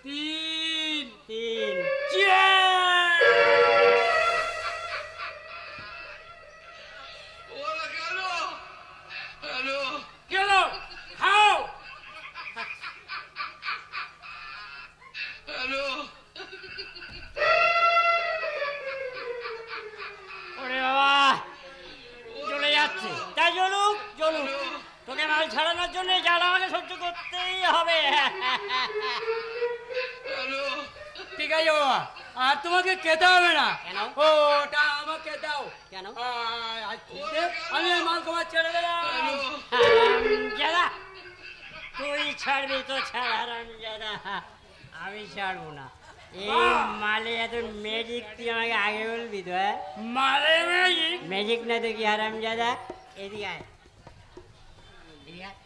2 3 3 গেল খাও। ওরে বাবা, চলে যাচ্ছে। তাই জ্বলুক জ্বলুক, তোকে মাল ছাড়ানোর জন্য জ্বালা আমাকে সহ্য করতেই হবে। ঠিক আছে বাবা, আর তোমাকে খেতে হবে না। কেন? ওটা আমাকে দাও। কেন? আমি এই মাল তোমার ছেড়ে দিলাম। হারামজাদা, তুই ছাড়বি তো ছাড় হারামজাদা, আমি ছাড়বো না। এই মালে এত ম্যাজিক তুই আমাকে আগে বলবি তো? মালে ম্যাজিক? ম্যাজিক না তো কি হারামজাদা? এদিকে আয়, এদিকে আয়।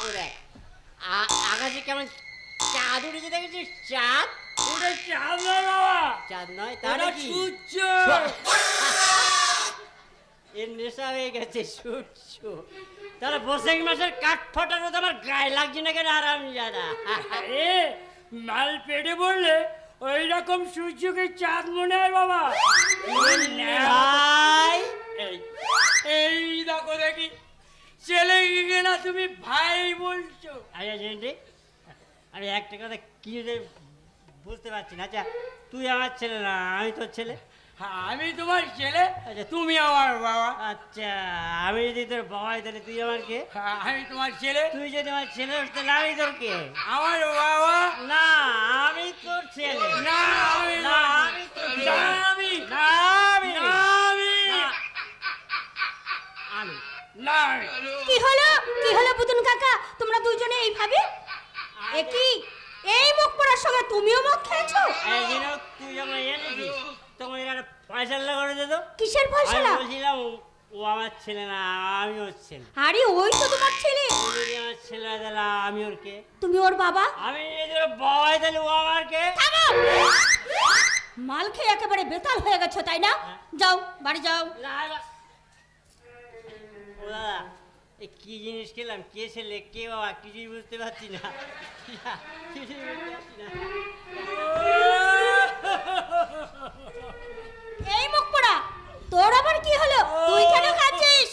ও দেখ, আকাশে কেমন চাঁদ উঠেছে দেখেছিস? চাঁদ? ওটা চাঁদ নয় বাবা, চাঁদ নয় তাহলে ওটা কি? সূর্য। এর নেশা হয়ে গেছে সূর্য। তাহলে বৈশাখ মাসের কাঠ ফাটানো তো আমার গায়ে লাগছে না কেন হারামজাদা? এ মাল পেটে পড়লে ওই রকম সূর্যকে চাঁদ মনে হয় বাবা। ভাই, এই দেখো দেখি, ছেলেকে না তুমি ভাই বলছো? আচ্ছা জেন্টি, আমি একটা কথা কি যে বুঝতে পারছি না। আচ্ছা, তুই আমার ছেলে না, আমি তোর ছেলে? হ্যাঁ, আমি তোমার ছেলে, আচ্ছা। তুমি আমার বাবা। আচ্ছা, আমি যদি তোর বাবাই তাহলে তুই আমার কে? হ্যাঁ, আমি তোমার ছেলে, তুই যদি আমার ছেলে হোস তাহলে আমি তোর কে? আমার বাবা। না, আমি তোর ছেলে। না আমি না, না, আমি তোর না ছেলে। আমি, না, আমি। না আমি, না, আমি। না আমি। কি হলো কি হলো পুতুন কাকা, তোমরা দুজনে এইভাবে? এ কি, এই মুখ পড়ার সঙ্গে তুমিও মদ খেয়েছো? এই দিন তুই যখন এনেছিস তখন একটা ফয়সালা করে দে তো। কিসের আমি ফয়সালা? বলছিলাম ও আমার ছেলে না, আমি ওর ছেলে। আরে ওই তো তোমার ছেলে। ও যদি আমার ছেলে হয় তাহলে আমি ওর কে? তুমি ওর বাবা। আমি যদি ওর বাবা হয় তাহলে ও আমার কে? মাল খেয়ে একেবারে বেতাল হয়ে গেছো তাই না? যাও বাড়ি যাও। না, না। ও দাদা, এই কি জিনিস খেলাম? কে ছেলে কে বাবা কিছুই বুঝতে পারছি না। কিছুই বুঝতে পারছি না। এই মুখ পড়া, তোর আবার কি হলো? তুই কেন খাচ্ছিস?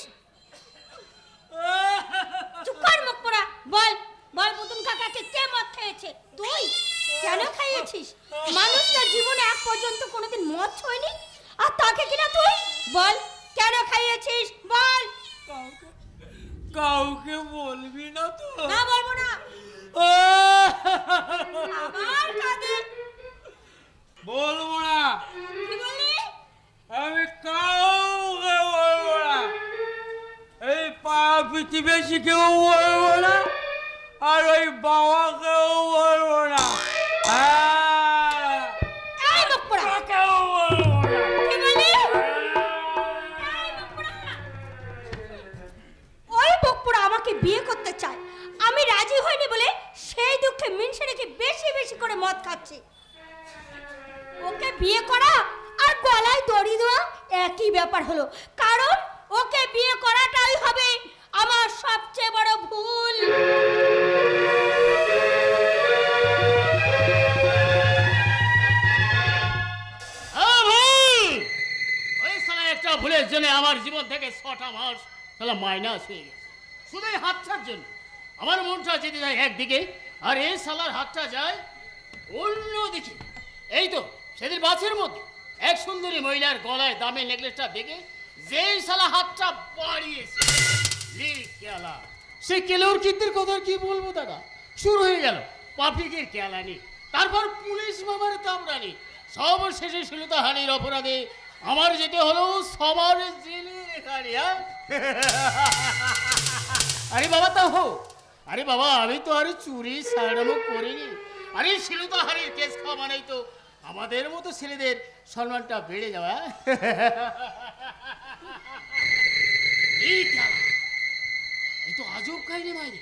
চুপ কর মুখ পড়া, বল বল পুতুন কাকাকে কে মদ খেয়েছে? তুই কেন খাইয়েছিস? মানুষটা জীবনে এক পর্যন্ত কোনোদিন মদ ছোঁয়নি, আর তাকে কিনা তুই? বল কেন খাইয়েছিস, বল। কাউকে বলবি না তো? না বলবো না। আবার কাঁদে। বলবো না, কি বলি? আমি কাউকে বলবো না। এই পাড়া প্রতিবেশীকেও বলবো না, আর ওই বাবাকেও বলবো না। হ্যাঁ, এই মুখ পড়া, কাকেও বলবো না। কি বলি? ওই বকপুরা আমাকে বিয়ে করতে চায়, আমি রাজি হইনি বলে সেই দুঃখে মিনসে রেখে বেশি বেশি করে মদ খাচ্ছি। ওকে বিয়ে করা আর গলায় দড়ি দেওয়া একই ব্যাপার হলো, কারণ ওকে বিয়ে করাটাই হবে আমার সবচেয়ে বড় ভুল। ওই শালা একটা ভুলের জন্য আমার জীবন থেকে 6টা মাস শালা মাইনাস হয়ে গেছে, শুধু এই হাতটার জন্য। আমার মনটা যেতে যায় একদিকে, আর এই শালার হাতটা যায় অন্যদিকে। এই তো সেদিন বাসের মধ্যে এক সুন্দরী মহিলার গলায় দামের নেকলেসটা দেখে যেই শালা হাতটা বাড়িয়েছে, কেলা সে কেলোর কীর্তির কথা কি বলবো দাদা। শুরু হয়ে গেল পাবলিকের কেলানি, তারপর পুলিশ বাবার কামড়ানি, সব শেষে শিলতাহানির অপরাধে আমার যেতে হলো সবার জেলে রেখানি। আরে বাবা তা হো, আরে বাবা আমি তো আর চুরি সাড়ানো করিনি। আরে শিলতাহানির কেস খাওয়া মানেই তো আমাদের মতো ছেলেদের সম্মানটা বেড়ে যাওয়া। এই খেলা, এই তো আজব কাহিনী মাইরে।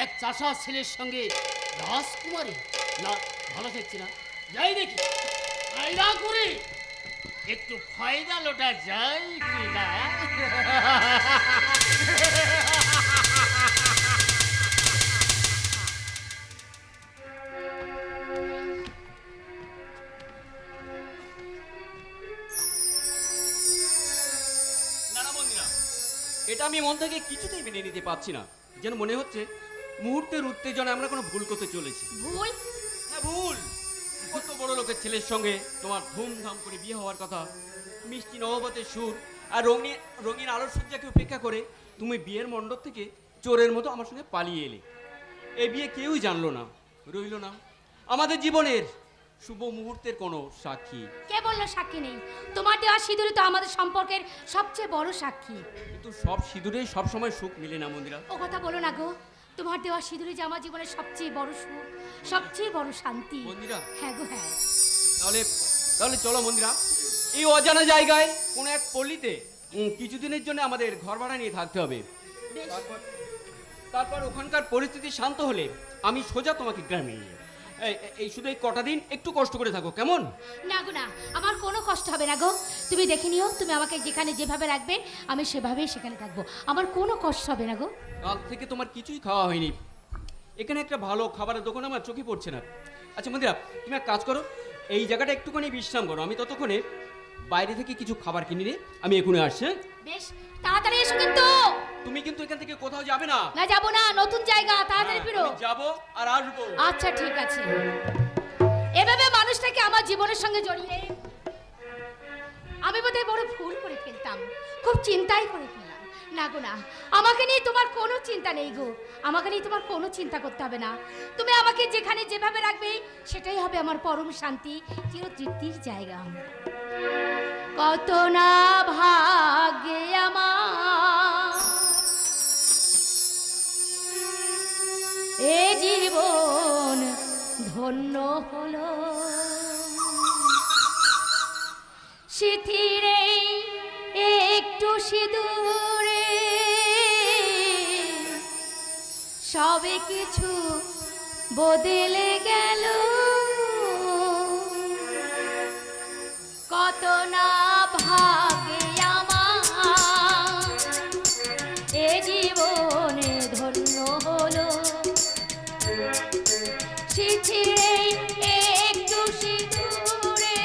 এক চাষা ছেলের সঙ্গে রাজকুমারী, না ভালো থাকছে না, যাই দেখি আইরা করে একটু ফায়দা লোটা যায় কি না। না না বন্ধুরা, এটা আমি মন থেকে কিছুতেই মেনে নিতে পারছি না। যেন মনে হচ্ছে মুহূর্তের উত্তেজনায় আমরা কোনো ভুল করতে চলেছি। ভুল? হ্যাঁ ভুল। কত বড় লোকের ছেলের সঙ্গে তোমার ধুমধাম করে বিয়ে হওয়ার কথা, মিষ্টি নববতের সুর আর রঙিন রঙিন আলোকসজ্জাকে উপেক্ষা করে তুমি বিয়ের মণ্ডপ থেকে চোরের মতো আমার সঙ্গে পালিয়ে এলে। এই বিয়ে কেউই জানলো না, রইল না আমাদের জীবনের শুভ মুহূর্তের কোনো সাক্ষী। কে বললো সাক্ষী নেই? তোমার দেওয়া সিঁদুরই তো আমাদের সম্পর্কের সবচেয়ে বড় সাক্ষী। কিন্তু সব সিঁদুরে সবসময় সুখ মিলে না মন্দিরা। ও কথা বলো না গো, তোমার দেওয়া সিঁদুরই যে আমার জীবনের সবচেয়ে বড় সুখ, সবচেয়ে বড় শান্তি। মন্দিরা, হ্যাঁ গো হ্যাঁ। তাহলে তাহলে চলো মন্দিরা, এই অজানা জায়গায় কোনো এক পল্লীতে কিছুদিনের জন্য আমাদের ঘর ভাড়া নিয়ে থাকতে হবে। বেশ। তারপর ওখানকার পরিস্থিতি শান্ত হলে আমি সোজা তোমাকে গ্রামে নিয়ে যাবো। এই শুধু এই কটা দিন একটু কষ্ট করে থাকো, কেমন? না গো না, আমার কোনো কষ্ট হবে না গো। তুমি দেখে নিও, তুমি আমাকে যেখানে যেভাবে রাখবে আমি সেভাবেই সেখানে থাকবো, আমার কোনো কষ্ট হবে না গো। কাল থেকে তোমার কিছুই খাওয়া হয়নি। এখানে একটা ভালো খাবারের দোকান আমার চোখে পড়ছে না। আচ্ছা মন্দিরা, তুমি এক কাজ করো, এই জায়গাটা একটুখানি বিশ্রাম করো, আমি ততক্ষণে বাইরে থেকে কিছু খাবার কিনে নিয়ে আমি এখনই আসছি। বেশ, তাড়াতাড়ি এসো কিন্তু। তুমি কিন্তু এখান থেকে কোথাও যাবে না। না যাবো না, নতুন জায়গা, তাড়াতাড়ি ফিরো। আমি যাবো আর আসবো। আচ্ছা ঠিক আছে। এভাবে মানুষটাকে আমার জীবনের সঙ্গে জড়িয়ে আমি বোধহয় বড় ভুল করে ফেলতাম, খুব চিন্তাই করে ফেললাম। না গো না, আমাকে নিয়ে তোমার কোনো চিন্তা নেই গো, আমাকে নিয়ে তোমার কোনো চিন্তা করতে হবে না। তুমি আমাকে যেখানে যেভাবে রাখবে সেটাই হবে আমার পরম শান্তি, চিরতৃপ্তির জায়গা। কত না ভাগ্যে আমার এ জীবন ধন্য হলো, শিথিরে একটু সিঁদুরে সবে কিছু বদলে গেল। কত না ভাগে আমার এ জীবনে ধন্য হলো, শিথিরে একটু সিঁদুরে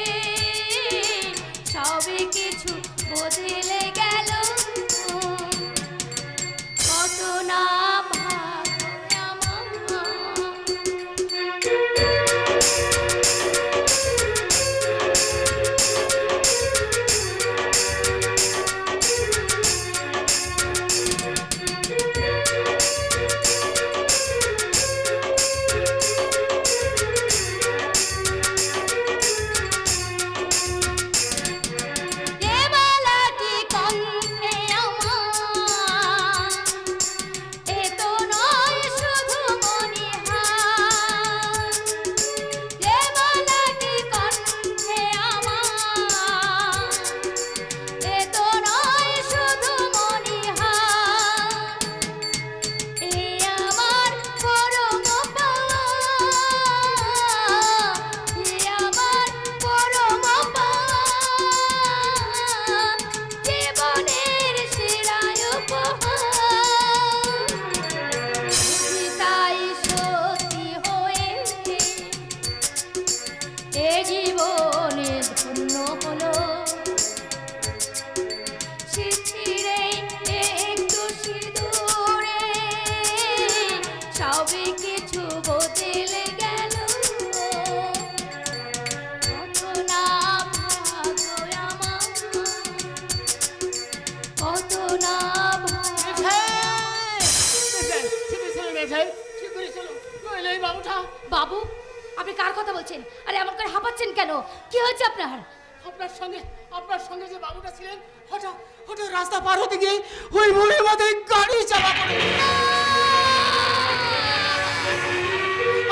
সবে কিছু বদলে গেল। কত না ভাগ্য আমার। দেবালাটি কণ্ঠে আমার এ তো নয় শুধু মনিহার। দেবালাটি কণ্ঠে আমার এ তো নয় শুধু মনিহার। এ আমার পরম পাওয়া, এ আমার পরম পাওয়া, জীবনের সেরা উপহার। বুঝি তাই সত্যি হয়ে এ জীবনে ধন্য হলো, শিথিরে একটু সিঁদুরে সবে কিছু বদলে গেল। কত না ভাগ্য আমার, কত না ভাগ্য। বাবু, আপনি কার কথা বলছেন? আরে এমন করে হাঁপাচ্ছেন কেন? কি হয়েছে আপনার? আপনার সঙ্গে যে বাবুটা ছিলেন, হঠাৎ হঠাৎ রাস্তা পার হতে গিয়ে ওই বুড়ির মাথায় গাড়ি চাপা পড়ে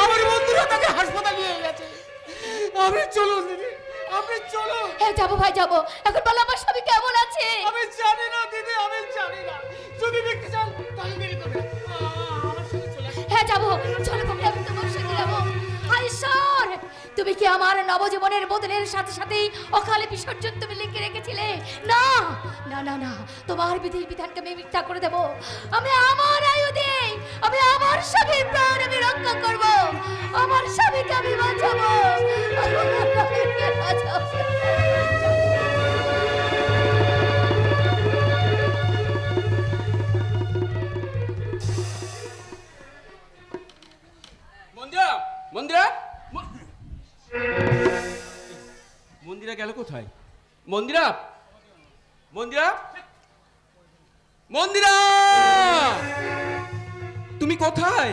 আমার বন্ধুরা তাকে হাসপাতাল নিয়ে গেছে। আপনি চলুন দিদি, আপনি চলুন। হ্যাঁ যাবো ভাই যাবো। এখন বলো আমার স্বামী কেমন আছে? আমি জানি না দিদি, আমি জানি না। যদি দেখতে চান তাহলে দেরি করবেন। আমার সঙ্গে চলে আসুন। হ্যাঁ যাবো, চলো তোমরা, আমি তোমার সঙ্গে যাবো। হায় ঈশ্বর, তুমি কি আমার নবজীবনের বদলের সাথে সাথেই অকালে বিসর্জন তুমি লিখে রেখেছিলে? না না না না, তোমার বিধি বিধানকে আমি মিথ্যা করে দেবো। আমি আমার আয়ু দেই, আমি আমার স্বামীর প্রাণ আমি রক্ষা করব, আমার স্বামীকে আমি বাঁচাবো, আমার স্বামীকে বাঁচাবো। মন্দিরা, মন্দিরা, মন্দিরা গেল কোথায়? মন্দিরা, মন্দিরা, মন্দিরা, তুমি কোথায়?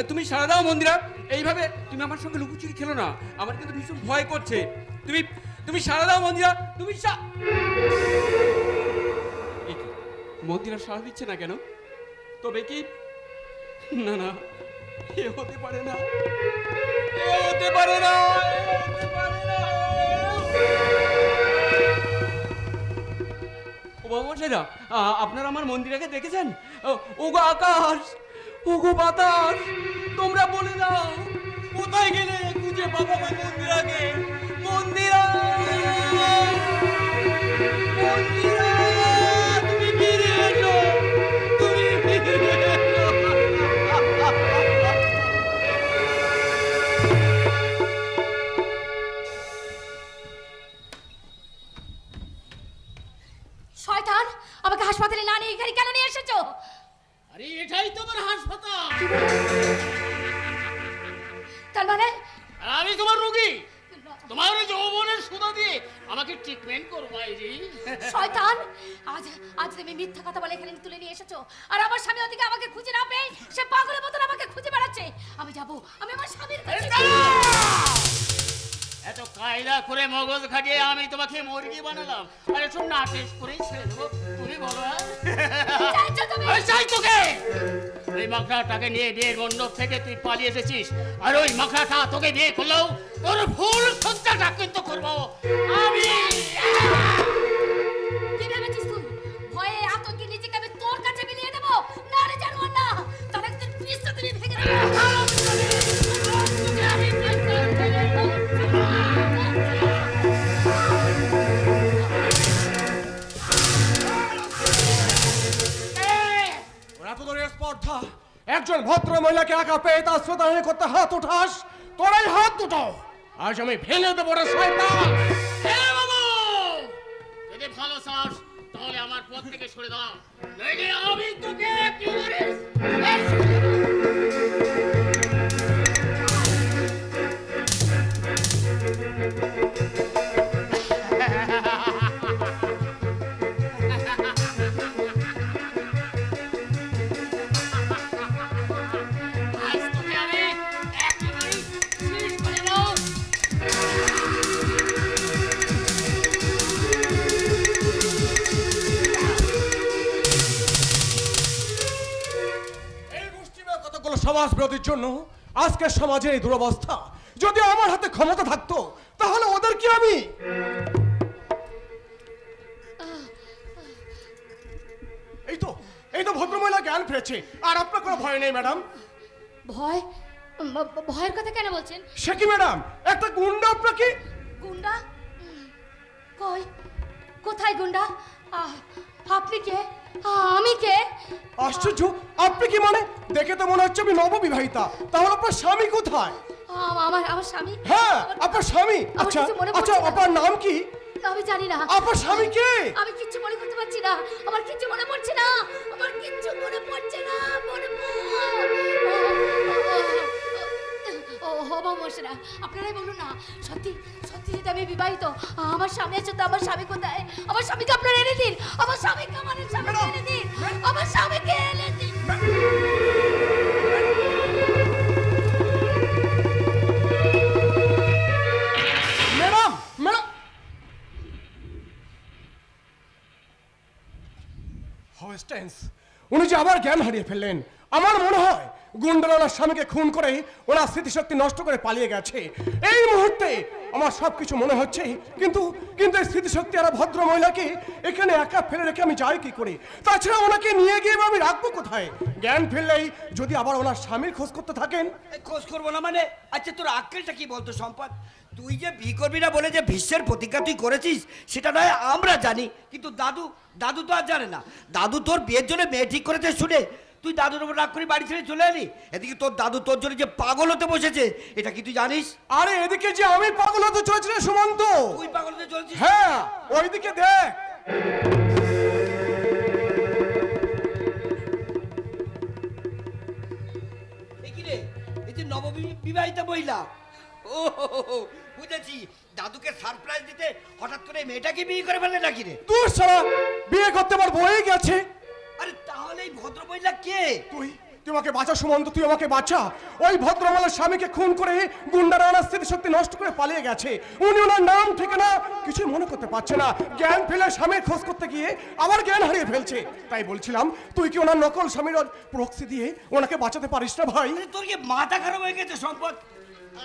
তুমি সাড়া দাও মন্দিরা। এইভাবে তুমি আমার সঙ্গে লুকোচুরি খেলো না, আমার কিন্তু ভীষণ ভয় করছে। তুমি তুমি সাড়া দাও মন্দিরা, তুমি এ কি? মন্দিরা সাড়া দিচ্ছে না কেন? তবে কি? না না, এ হতে পারে না, এ হতে পারে না, এ হতে পারে না। ও বাবা মশাইরা, আপনারা আমার মন্দিরাকে দেখেছেন? ওগো আকাশ, ওগো বাতাস, তোমরা বলে দাও কোথায় গেলে খুঁজে পাবো আমার মন্দিরাকে? মন্দিরা, মন্দিরা, তুমি ফিরে এসো, তুমি ফিরে এসো। শয়তান, আমাকে হাসপাতালে না নিয়ে এখানে কেন নিয়ে এসেছো? আরে এটাই তোমার হাসপাতাল, তার মানে আর আমি তোমার রোগী। তোমার ওই যৌবনের সুধা দিয়ে আমাকে ট্রিটমেন্ট করবো এই যে। শয়তান, আজ আজ তুমি মিথ্যা কথা বলে এখানে তুলে নিয়ে এসেছো, আর আমার স্বামী ওদিকে আমাকে খুঁজে না পেয়ে সে পাগলের মতন আমাকে খুঁজে বেড়াচ্ছে। আমি যাব, আমি আমার স্বামীর কাছে। এত কায়দা করে মগজ খাটিয়ে আমি তোমাকে মুরগি বানালাম, আর একটু না টেস্ট করেই ছেড়ে দেবো। তুমি বলো কি চাইছো তুমি? আমি চাই তোকে এই মাখড়াটাকে নিয়ে বিয়ের মণ্ডপ থেকে তুই পালিয়ে এসেছিস, আর ওই মাখড়াটা তোকে বিয়ে করলেও তোর ভুল সজ্জাটা কিন্তু করবো আমি। কি ভেবেছিস তুই? ভয়ে আতঙ্কে নিজেকে আমি তোর কাছে বিলিয়ে দেবো? না রে জানোয়ার না, তাহলে তোর পিছটা তুমি ভেঙে দেবো। ওরা তো তোর স্পর্ধা, একজন ভদ্র মহিলাকে একা পেয়ে তার শ্রোতাহীন করতে হাত উঠাস, তোরাই হাত দুটো আজ আমি ভেঙে দেবো রে শয়তান। হ্যাঁ বাবু, যদি ভালো চাস তাহলে আমার পথ থেকে সরে দাও, নইলে আমি তোকে কি করিস। আজ তোকে আমি একেবারে শেষ করে দেবো। এই মুষ্টিমেয় কতগুলো সমাজ বিরোধীর জন্য আজকের সমাজের এই দুরবস্থা। যদি আমার হাতে ক্ষমতা থাকতো তাহলে ওদের কি আমি এই তো ভদ্রমহিলা জ্ঞান ফিরেছে, আর আপনার কোনো ভয় নেই ম্যাডাম। ভয়? ভয়ের কথা কেন বলছেন? সে কি ম্যাডাম, একটা গুন্ডা আপনাকে। গুন্ডা? কই, কোথায় গুন্ডা? আপনি কে? আমি কে? আশ্চর্য, আপনি কি মানে? দেখে তো মনে হচ্ছে আমি নববিবাহিতা, তাহলে আপনার স্বামী কোথায়? আমার স্বামী? হ্যাঁ, আপনার স্বামী। আচ্ছা আচ্ছা, আপনার নাম কি? আমি জানি না। আপনার স্বামী কে? আমি কিচ্ছু মনে করতে পারছি না, আমার কিচ্ছু মনে পড়ছে না, আমার কিচ্ছু মনে পড়ছে না। ও বাবা মশরা, আপনারাই বলুন না, সত্যি সত্যি যদি আমি বিবাহিত, আমার স্বামী আছে তো, আমার স্বামী কোথায়? আমার স্বামীকে আপনারা এনে দিন, আমার স্বামীকে আমার স্বামীকে এনে দিন, আমার স্বামীকে এনে দিন। ম্যাডাম, ম্যাডাম, উনি যে আবার জ্ঞান হারিয়ে ফেললেন। আমার মনে হয় গুন্ডারা ওনার স্বামীকে খুন করে ওনার স্মৃতিশক্তি নষ্ট করে পালিয়ে গেছে। এই মুহূর্তে আমার সবকিছু মনে হচ্ছে, কিন্তু কিন্তু এই স্মৃতিশক্তি আর ভদ্র মহিলাকে এখানে একা ফেলে রেখে আমি যাই কি করে? তাছাড়া ওনাকে নিয়ে গিয়ে আমি রাখবো কোথায়? জ্ঞান ফিরলেই যদি আবার ওনার স্বামীর খোঁজ করতে থাকেন। খোঁজ করবো না মানে? আচ্ছা তোর আক্কেলটা কি বলতো সম্পদ? তুই যে বিয়ে করবি না বলে যে ভীষ্মের প্রতিজ্ঞা তুই করেছিস সেটা নয় আমরা জানি, কিন্তু দাদু তো আর জানে না। দাদু তোর বিয়ের জন্য মেয়ে ঠিক করেছে শুনে তুই দাদুর উপর রাগ করে বাড়ি ছেড়ে চলে এলি। এদিকে তোর দাদু তোর জন্য যে পাগল হতে বসেছে এটা কি তুই জানিস? আরে এদিকে যে আমি পাগল হতে চলেছি রে সুমন্ত। তুই পাগল হতে চলছিস? হ্যাঁ, ওইদিকে দেখ। এ কি রে, এই যে নববিবাহিতা মহিলা। ও বুঝেছি, দাদুকে সারপ্রাইজ দিতে হঠাৎ করে মেয়েটাকে বিয়ে করে ফেলে নাকি রে? তুই সারা বিয়ে করতে আমার বয়ে গেছে। আরে তাহলে এই ভদ্র মহিলা কে? তুই আমাকে বাঁচা সুমন্ত, তুই আমাকে বাঁচা। ওই ভদ্রমালার স্বামীকে খুন করে গুন্ডারা ওনার স্মৃতিশক্তি নষ্ট করে পালিয়ে গেছে। উনি ওনার নাম ঠিকানা কিছু মনে করতে পারছে না। জ্ঞান ফেলে স্বামীর খোঁজ করতে গিয়ে আবার জ্ঞান হারিয়ে ফেলছে। তাই বলছিলাম, তুই কি ওনার নকল স্বামীর প্রক্সি দিয়ে ওনাকে বাঁচাতে পারিস না ভাই? আরে তোর কি মাথা খারাপ হয়ে গেছে সম্পদ?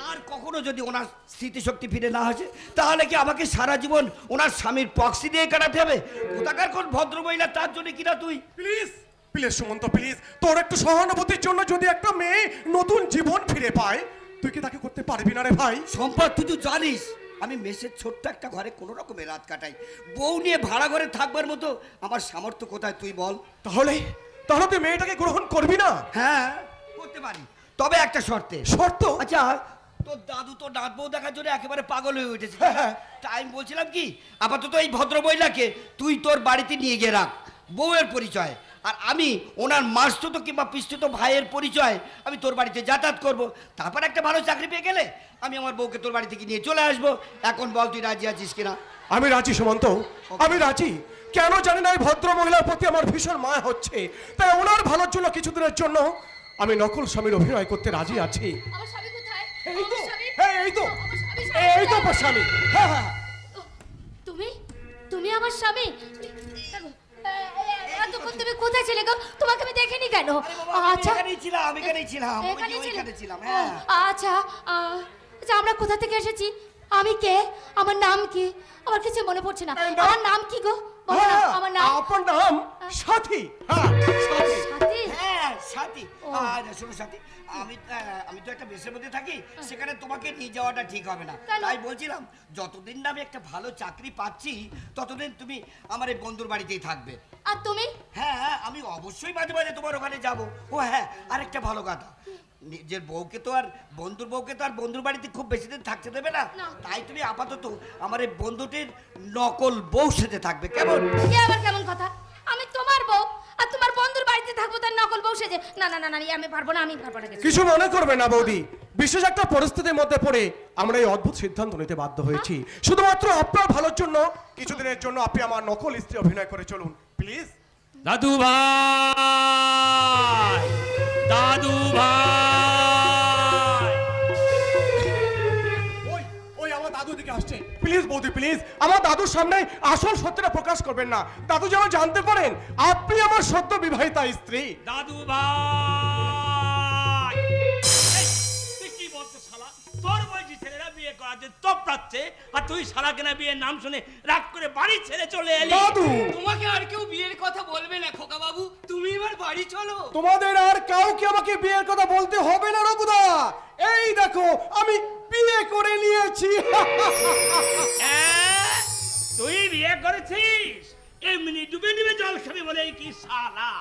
আর কখনো যদি ওনার স্মৃতিশক্তি ফিরে না আসে তাহলে কি আমাকে সারা জীবন ওনার স্বামীর প্রক্সি দিয়ে কাটাতে হবে? কোথাকার কোন ভদ্র মহিলা তার জন্য কিনা তুই? প্লিজ প্লিজ সুমন্ত প্লিজ, তোর একটু সহানুভূতির জন্য যদি একটা মেয়ে নতুন জীবন ফিরে পায়, তুই কি তাকে করতে পারবি না রে ভাই? সম্পদ তুই তো জানিস আমি মেসের ছোট্ট একটা ঘরে কোনো রকমের রাত কাটাই। বউ নিয়ে ভাড়া ঘরে থাকবার মতো আমার সামর্থ্য কোথায় তুই বল? তাহলে তাহলে তুই মেয়েটাকে গ্রহণ করবি না? হ্যাঁ করতে পারি, তবে একটা শর্তে। শর্ত? আচ্ছা তোর দাদু তো দাঁত বউ দেখার জন্য একেবারে পাগল হয়ে উঠেছে। তাই আমি বলছিলাম কি, আপাতত এই ভদ্র মহিলাকে তুই তোর বাড়িতে নিয়ে গিয়ে রাখ বউয়ের পরিচয়, আর আমি ওনার মাসতুতো কিংবা পিসতুতো ভাইয়ের পরিচয় আমি তোর বাড়িতে যাতায়াত করব। তারপর একটা ভালো চাকরি পেয়ে গেলে আমি আমার বউকে তোর বাড়ি থেকে নিয়ে চলে আসবো। এখন বল তুই রাজি আছিস কিনা? আমি রাজি সুমন্ত, আমি রাজি। কেন জানি না এই ভদ্র মহিলার প্রতি আমার ভীষণ মায়া হচ্ছে, তাই ওনার ভালোর জন্য কিছুদিনের জন্য আমি নকল স্বামীর অভিনয় করতে রাজি আছি। আমার স্বামী কোথায়? এই তো, আমার স্বামী? এই তো, আমার স্বামী, এই তো আমার স্বামী। হ্যাঁ হ্যাঁ, তুমি আমার স্বামী? এতক্ষণ তুমি কোথায় ছিলে গো? তোমাকে আমি দেখিনি কেন? আচ্ছা এখানেই ছিলাম, এখানেই ছিলাম, এখানেই ওইখানে ছিলাম। ও, হ্যাঁ আচ্ছা আচ্ছা, আমরা কোথা থেকে এসেছি? আমি কে? আমার নাম কি? আমার কিছু মনে পড়ছে না। আমার নাম কি গো? বলো না, আমার নাম। আপনার নাম সাথী। হ্যাঁ সাথী। সাথী? হ্যাঁ সাথী। ও। শোনো সাথী, আমি তো একটা বেশের মধ্যে থাকি, সেখানে তোমাকে নিয়ে যাওয়াটা ঠিক হবে না। কেন? তাই বলছিলাম যতদিন না আমি একটা ভালো চাকরি পাচ্ছি ততদিন তুমি আমার এই বন্ধুর বাড়িতেই থাকবে। আর তুমি? হ্যাঁ আমি অবশ্যই মাঝে মাঝে তোমার ওখানে যাব। ও হ্যাঁ, আরেকটা ভালো কথা, নিজের বউকে তো আর বন্ধুর বউকে তো আর বন্ধুর বাড়িতে খুব বেশি দিন থাকতে দেবে না। না। তাই তুমি আপাতত আমার এই বন্ধুটির নকল বউ সেজে থাকবে, কেমন? কে আবার কেমন কথা? আমি তোমার বউ আর তোমার বন্ধুর বাড়িতে থাকবো তার নকল বউ সেজে? না না না না, আমি পারবো না, আমি পারবো না কিছু। কিছু মনে করবে না বৌদি, বিশেষ একটা পরিস্থিতির মধ্যে পড়ে আমরা এই অদ্ভুত সিদ্ধান্ত নিতে বাধ্য হয়েছি। শুধুমাত্র আপনার ভালোর জন্য কিছুদিনের জন্য আপনি আমার নকল স্ত্রী অভিনয় করে চলুন প্লিজ। দাদু ভাই, দাদু ভাই। ওই ওই আমার দাদু দিকে আসছে। প্লিজ বৌদি প্লিজ, আমার দাদুর সামনে আসল সত্যটা প্রকাশ করবেন না। দাদু যেন জানতে পারেন আপনি আমার সদ্য বিবাহিতা স্ত্রী। দাদু ভাই, এই, তুই কি বলছিস শালা? তোর বয়সী ছেলেরা বিয়ে করাতে তপড়াচ্ছে আর তুই শালা কেনা বিয়ের নাম শুনে রাগ করে বাড়ি ছেড়ে চলে এলি। দাদু, তোমাকে আর কেউ বিয়ের কথা বলবে না খোকা বাবু, তুমি এবার বাড়ি চলো। তোমাদের আর কাউকে আমাকে বিয়ের কথা বলতে হবে না রঘুদা। এই দেখো আমি বিয়ে করে নিয়েছি। তুই বিয়ে করেছিস? এমনি ডুবে ডুবে জল খাবি বলে কি শালা?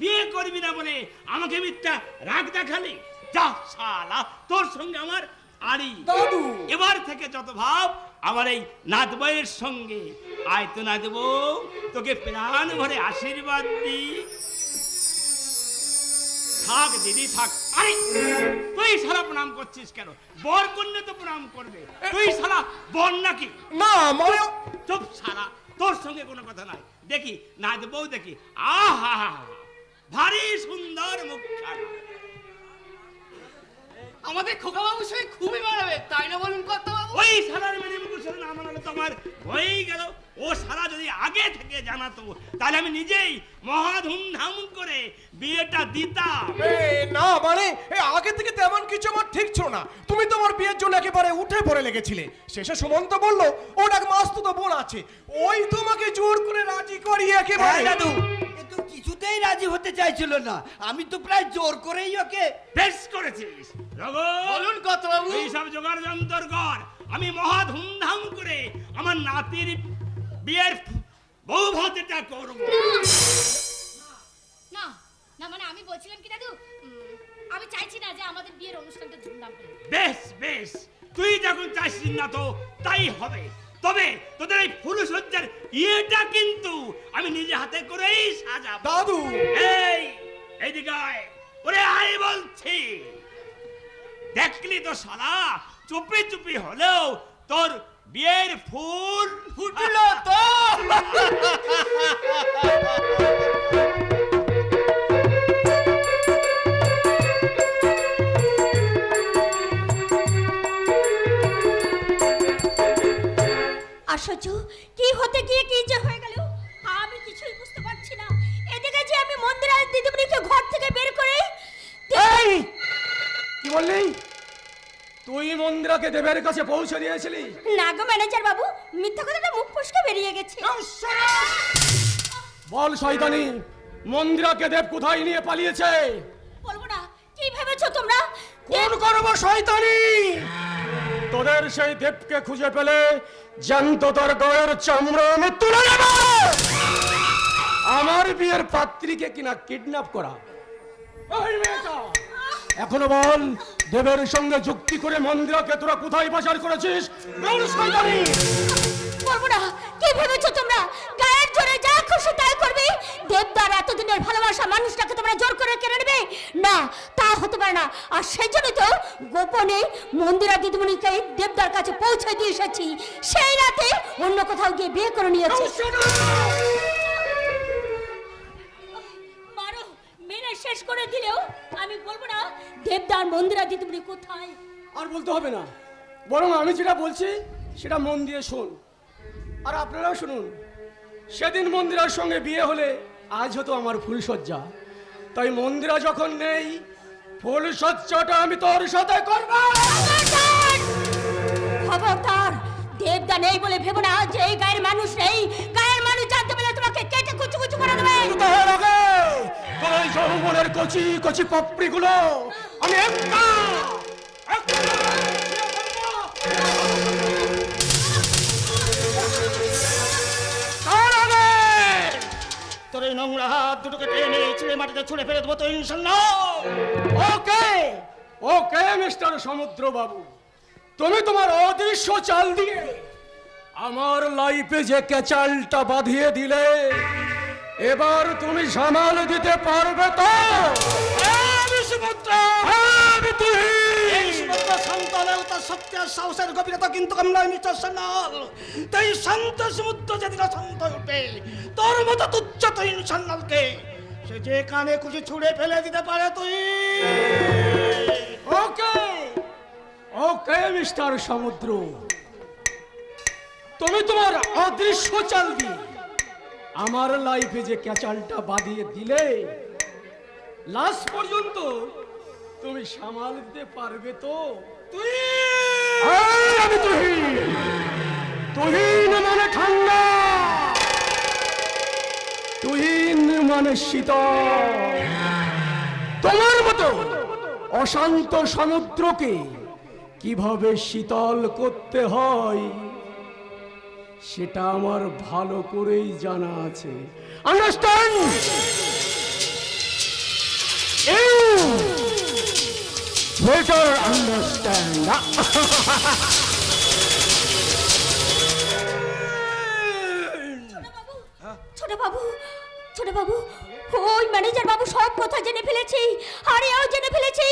বিয়ে করবি না বলে আমাকে মিথ্যা রাগ দেখালি? যা শালা, তোর সঙ্গে আমার আড়ি। দাদু, এবার থেকে যত ভাব আমার এই নাত বইয়ের সঙ্গে। আয় তো না দেবো, তোকে প্রাণ ভরে আশীর্বাদ দি। থাক দিদি থাক। আরে তুই শালা প্রণাম করছিস কেন? বর কন্যা তো প্রণাম করবে, তুই শালা বর নাকি? না মানে চুপ শালা, তোর সঙ্গে কোনো কথা নাই। দেখি না দেবো, দেখি। আহা, ভারী সুন্দর মুখখানা। আমাদের খোকা বাবুর সঙ্গে খুবই মানাবে, তাই না বলুন কর্তা বাবু? ওই শালার মেনে মুখের সাথে না মানালে তো আমার হয়েই গেল। ও সারা যদি আগে থেকে জানাতো তাহলে আমি নিজেই মহা ধুমধাম করে বিয়েটা দিতাম। না মানে আগে থেকে তেমন কিছু আমার ঠিক ছিল না। তুমি তো আমার বিয়ের জন্য একেবারে উঠে পড়ে লেগেছিলে। শেষে সুমন্ত বলল ওর এক মাস্তুতো বোন আছে, ওই তোমাকে জোর করে রাজি করিয়ে একেবারে। হ্যাঁ দাদু, এ তো কিছুতেই রাজি হতে চাইছিল না, আমি তো প্রায় জোর করেই ওকে। বেশ করেছিস রঘু। বলুন কত বাবু। এই সব জোগাড় যন্তর কর, আমি মহা ধুমধাম করে আমার নাতির বিয়ের বউ ভাতেটা করবো। না না মানে আমি বলছিলাম কি দাদু, আমি চাইছি না যে আমাদের বিয়ের অনুষ্ঠানটা ধুমধাম করে। বেশ বেশ, তুই যখন চাইছিস না তো তাই হবে। তবে তোদের এই ফুলসজ্জার ইয়েটা কিন্তু আমি নিজে হাতে করেই সাজাবো। দাদু এইদিকে আয়, ওরে আয় বলছি। দেখলি তো শালা, চুপি চুপি হলেও তোর বিয়ের ফুল ফুটলো তো। আশ্চর্য, কি হতে গিয়ে কি যে হয়ে গেল আমি কিছুই বুঝতে পারছি না। এদিকে যে আমি মন্দির আর দিদিমণিকে ঘর থেকে বের করে এই কি বললি? তুই মন্দিরাকে দেবের কাছে পৌঁছে দিয়েছিলি? না গো ম্যানেজার বাবু, মিথ্যা কথাটা মুখ ফসকে বেরিয়ে গেছে। বল শয়তানি, মন্দিরাকে দেব কোথায় নিয়ে পালিয়েছে? বলবো না। কি ভেবেছো তোমরা? কোন করব শয়তানি? তোদের সেই দেবকে খুঁজে পেলে জ্যান্ত তোর গায়ের চামড়া আমি তুলে নেব। আমার বিয়ের পাত্রীকে কিনা কিডন্যাপ করা। ওই মেয়েটা, এখনো বল, দেবের সঙ্গে যুক্তি করে মন্দিরাকে তোরা কোথায় পাচার করেছিস? বল শয়তানি। বলবো না। কি ভেবেছো তোমরা গায়ের জোরে যা খুশি তাই করবে? দেবদার এতদিনের ভালোবাসা মানুষটাকে তোমরা জোর করে কেড়ে নেবে? না, তা হতে পারে না। আর সেই জন্য তো গোপনে মন্দিরা দিদিমণিকে দেবদার কাছে পৌঁছে দিয়ে এসেছি। সেই রাতে অন্য কোথাও গিয়ে বিয়ে করে নিয়েছি। মারো, মেরে শেষ করে দিলেও আমি বলবো না দেবদার মন্দিরা দিদিমণি কোথায়। আর বলতে হবে না, বরং আমি যেটা বলছি সেটা মন দিয়ে শোন। আর আপনারাও শুনুন। সেদিন মন্দিরার সঙ্গে বিয়ে হলে আজ হতো আমার ফুলসজ্জা। তাই মন্দিরা যখন নেই, ফুলসজ্জাটা আমি তোর সাথে করব। খবরদার, দেবদা নেই বলে ভেবো না যে এই গায়ের মানুষ নেই। গায়ের মানুষ জানতে পেলে তোমাকে কেটে কুচু কুচু করে দেবে। তোর ওই যৌবনের কচি কচি পাপড়িগুলো আমি একটা তোর এই নোংরা হাত দুটোকে টেনে ছিঁড়ে মাটিতে ছুঁড়ে ফেলে দেবো তো ইনশাল্লাহ। ওকে ওকে মিস্টার সমুদ্র বাবু, তুমি তোমার অদৃশ্য চাল দিয়ে আমার লাইফে যে ক্যাচালটা বাঁধিয়ে দিলে, এবার তুমি সামাল দিতে পারবে তো? সাহসের গভীরতা কিন্তু আমরা মিস্টার সান্যাল। তাই শান্ত সমুদ্র যেদিন শান্ত উঠবে, তোর মতো তুচ্ছতহীন সান্যালকে সে যে কানে খুশি ছুঁড়ে ফেলে দিতে পারে তুই। ওকে ওকে মিস্টার সমুদ্র, তুমি তোমার অদৃশ্য চাল দিয়ে আমার লাইফে যে ক্যাচালটা বাঁধিয়ে দিলে, লাস্ট পর্যন্ত তুমি সামাল দিতে পারবে তো? তুই আমি তুহিন, তুহিন মানে ঠান্ডা, তুহিন মানে শীতল। তোমার মতো অশান্ত সমুদ্রকে কিভাবে শীতল করতে হয় সেটা আমার ভালো করেই জানা আছে। আন্ডারস্ট্যান্ড? Better understand. ছোট বাবু, ছোট বাবু, ওই ম্যানেজার বাবু সব কথা জেনে ফেলেছি। আর এও জেনে ফেলেছি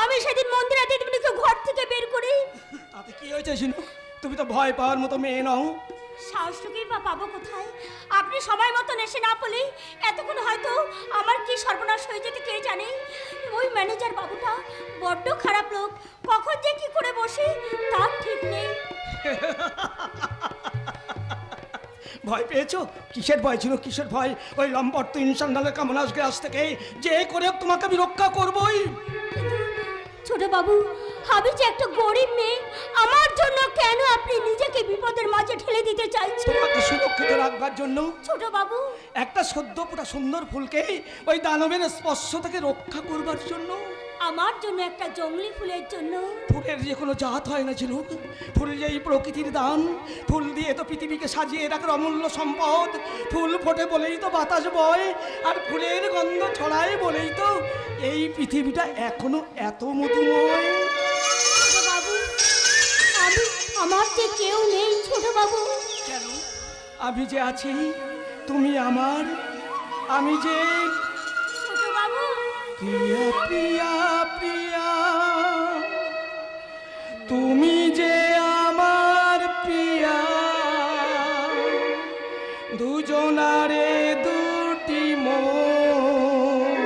আমি সেদিন মন্দিরা দিদিমণিকে ঘর থেকে বের করে। তাতে কি হয়েছে শুনো? তুমি তো ভয় পাওয়ার মতো মেয়ে নও। সাহসটুকুই বা পাবো কোথায়? আপনি সময় মতো এসে না বলে এতক্ষণ হয়তো আমার কি সর্বনাশ হয়ে যেতে কে জানে। ওই ম্যানেজার বাবুটা বড্ড খারাপ লোক, কখন যে কি করে বসে তার ঠিক নেই। ভয় পেয়েছো? কিসের ভয় ছিল, কিসের ভয়? ওই লম্পট তো ইনসান্ডালের কামনাস গ্রাস থেকে যে করে হোক তোমাকে আমি রক্ষা করবোই। ছোট বাবু, আমি যে একটা গরিব মেয়ে, আমার জন্য কেন আপনি নিজেকে বিপদের মাঝে ঠেলে দিতে চাইছেন? তোমাকে সুরক্ষিত রাখবার জন্য। ছোট বাবু, একটা সদ্য পুরা সুন্দর ফুলকে ওই দানবের স্পর্শ থেকে রক্ষা করবার জন্য। আমার জন্য একটা জঙ্গলি ফুলের জন্য? ফুলের যে কোনো জাত হয় না ঝিনুক, ফুল যেই প্রকৃতির দান। ফুল দিয়ে তো পৃথিবীকে সাজিয়ে রাখার অমূল্য সম্পদ। ফুল ফোটে বলেই তো বাতাস বয়, আর ফুলের গন্ধ ছড়ায় বলেই তো এই পৃথিবীটা এখনো এত মধুময়। ছোট বাবু, আমার যে কেউ নেই ছোট বাবু। কেন? আমি যে আছি, তুমি আমার, আমি যে ছোট বাবু, প্রিয়া প্রিয়া প্রিয়া, তুমি যে আমার প্রিয়া, দুজনারে দুটি মন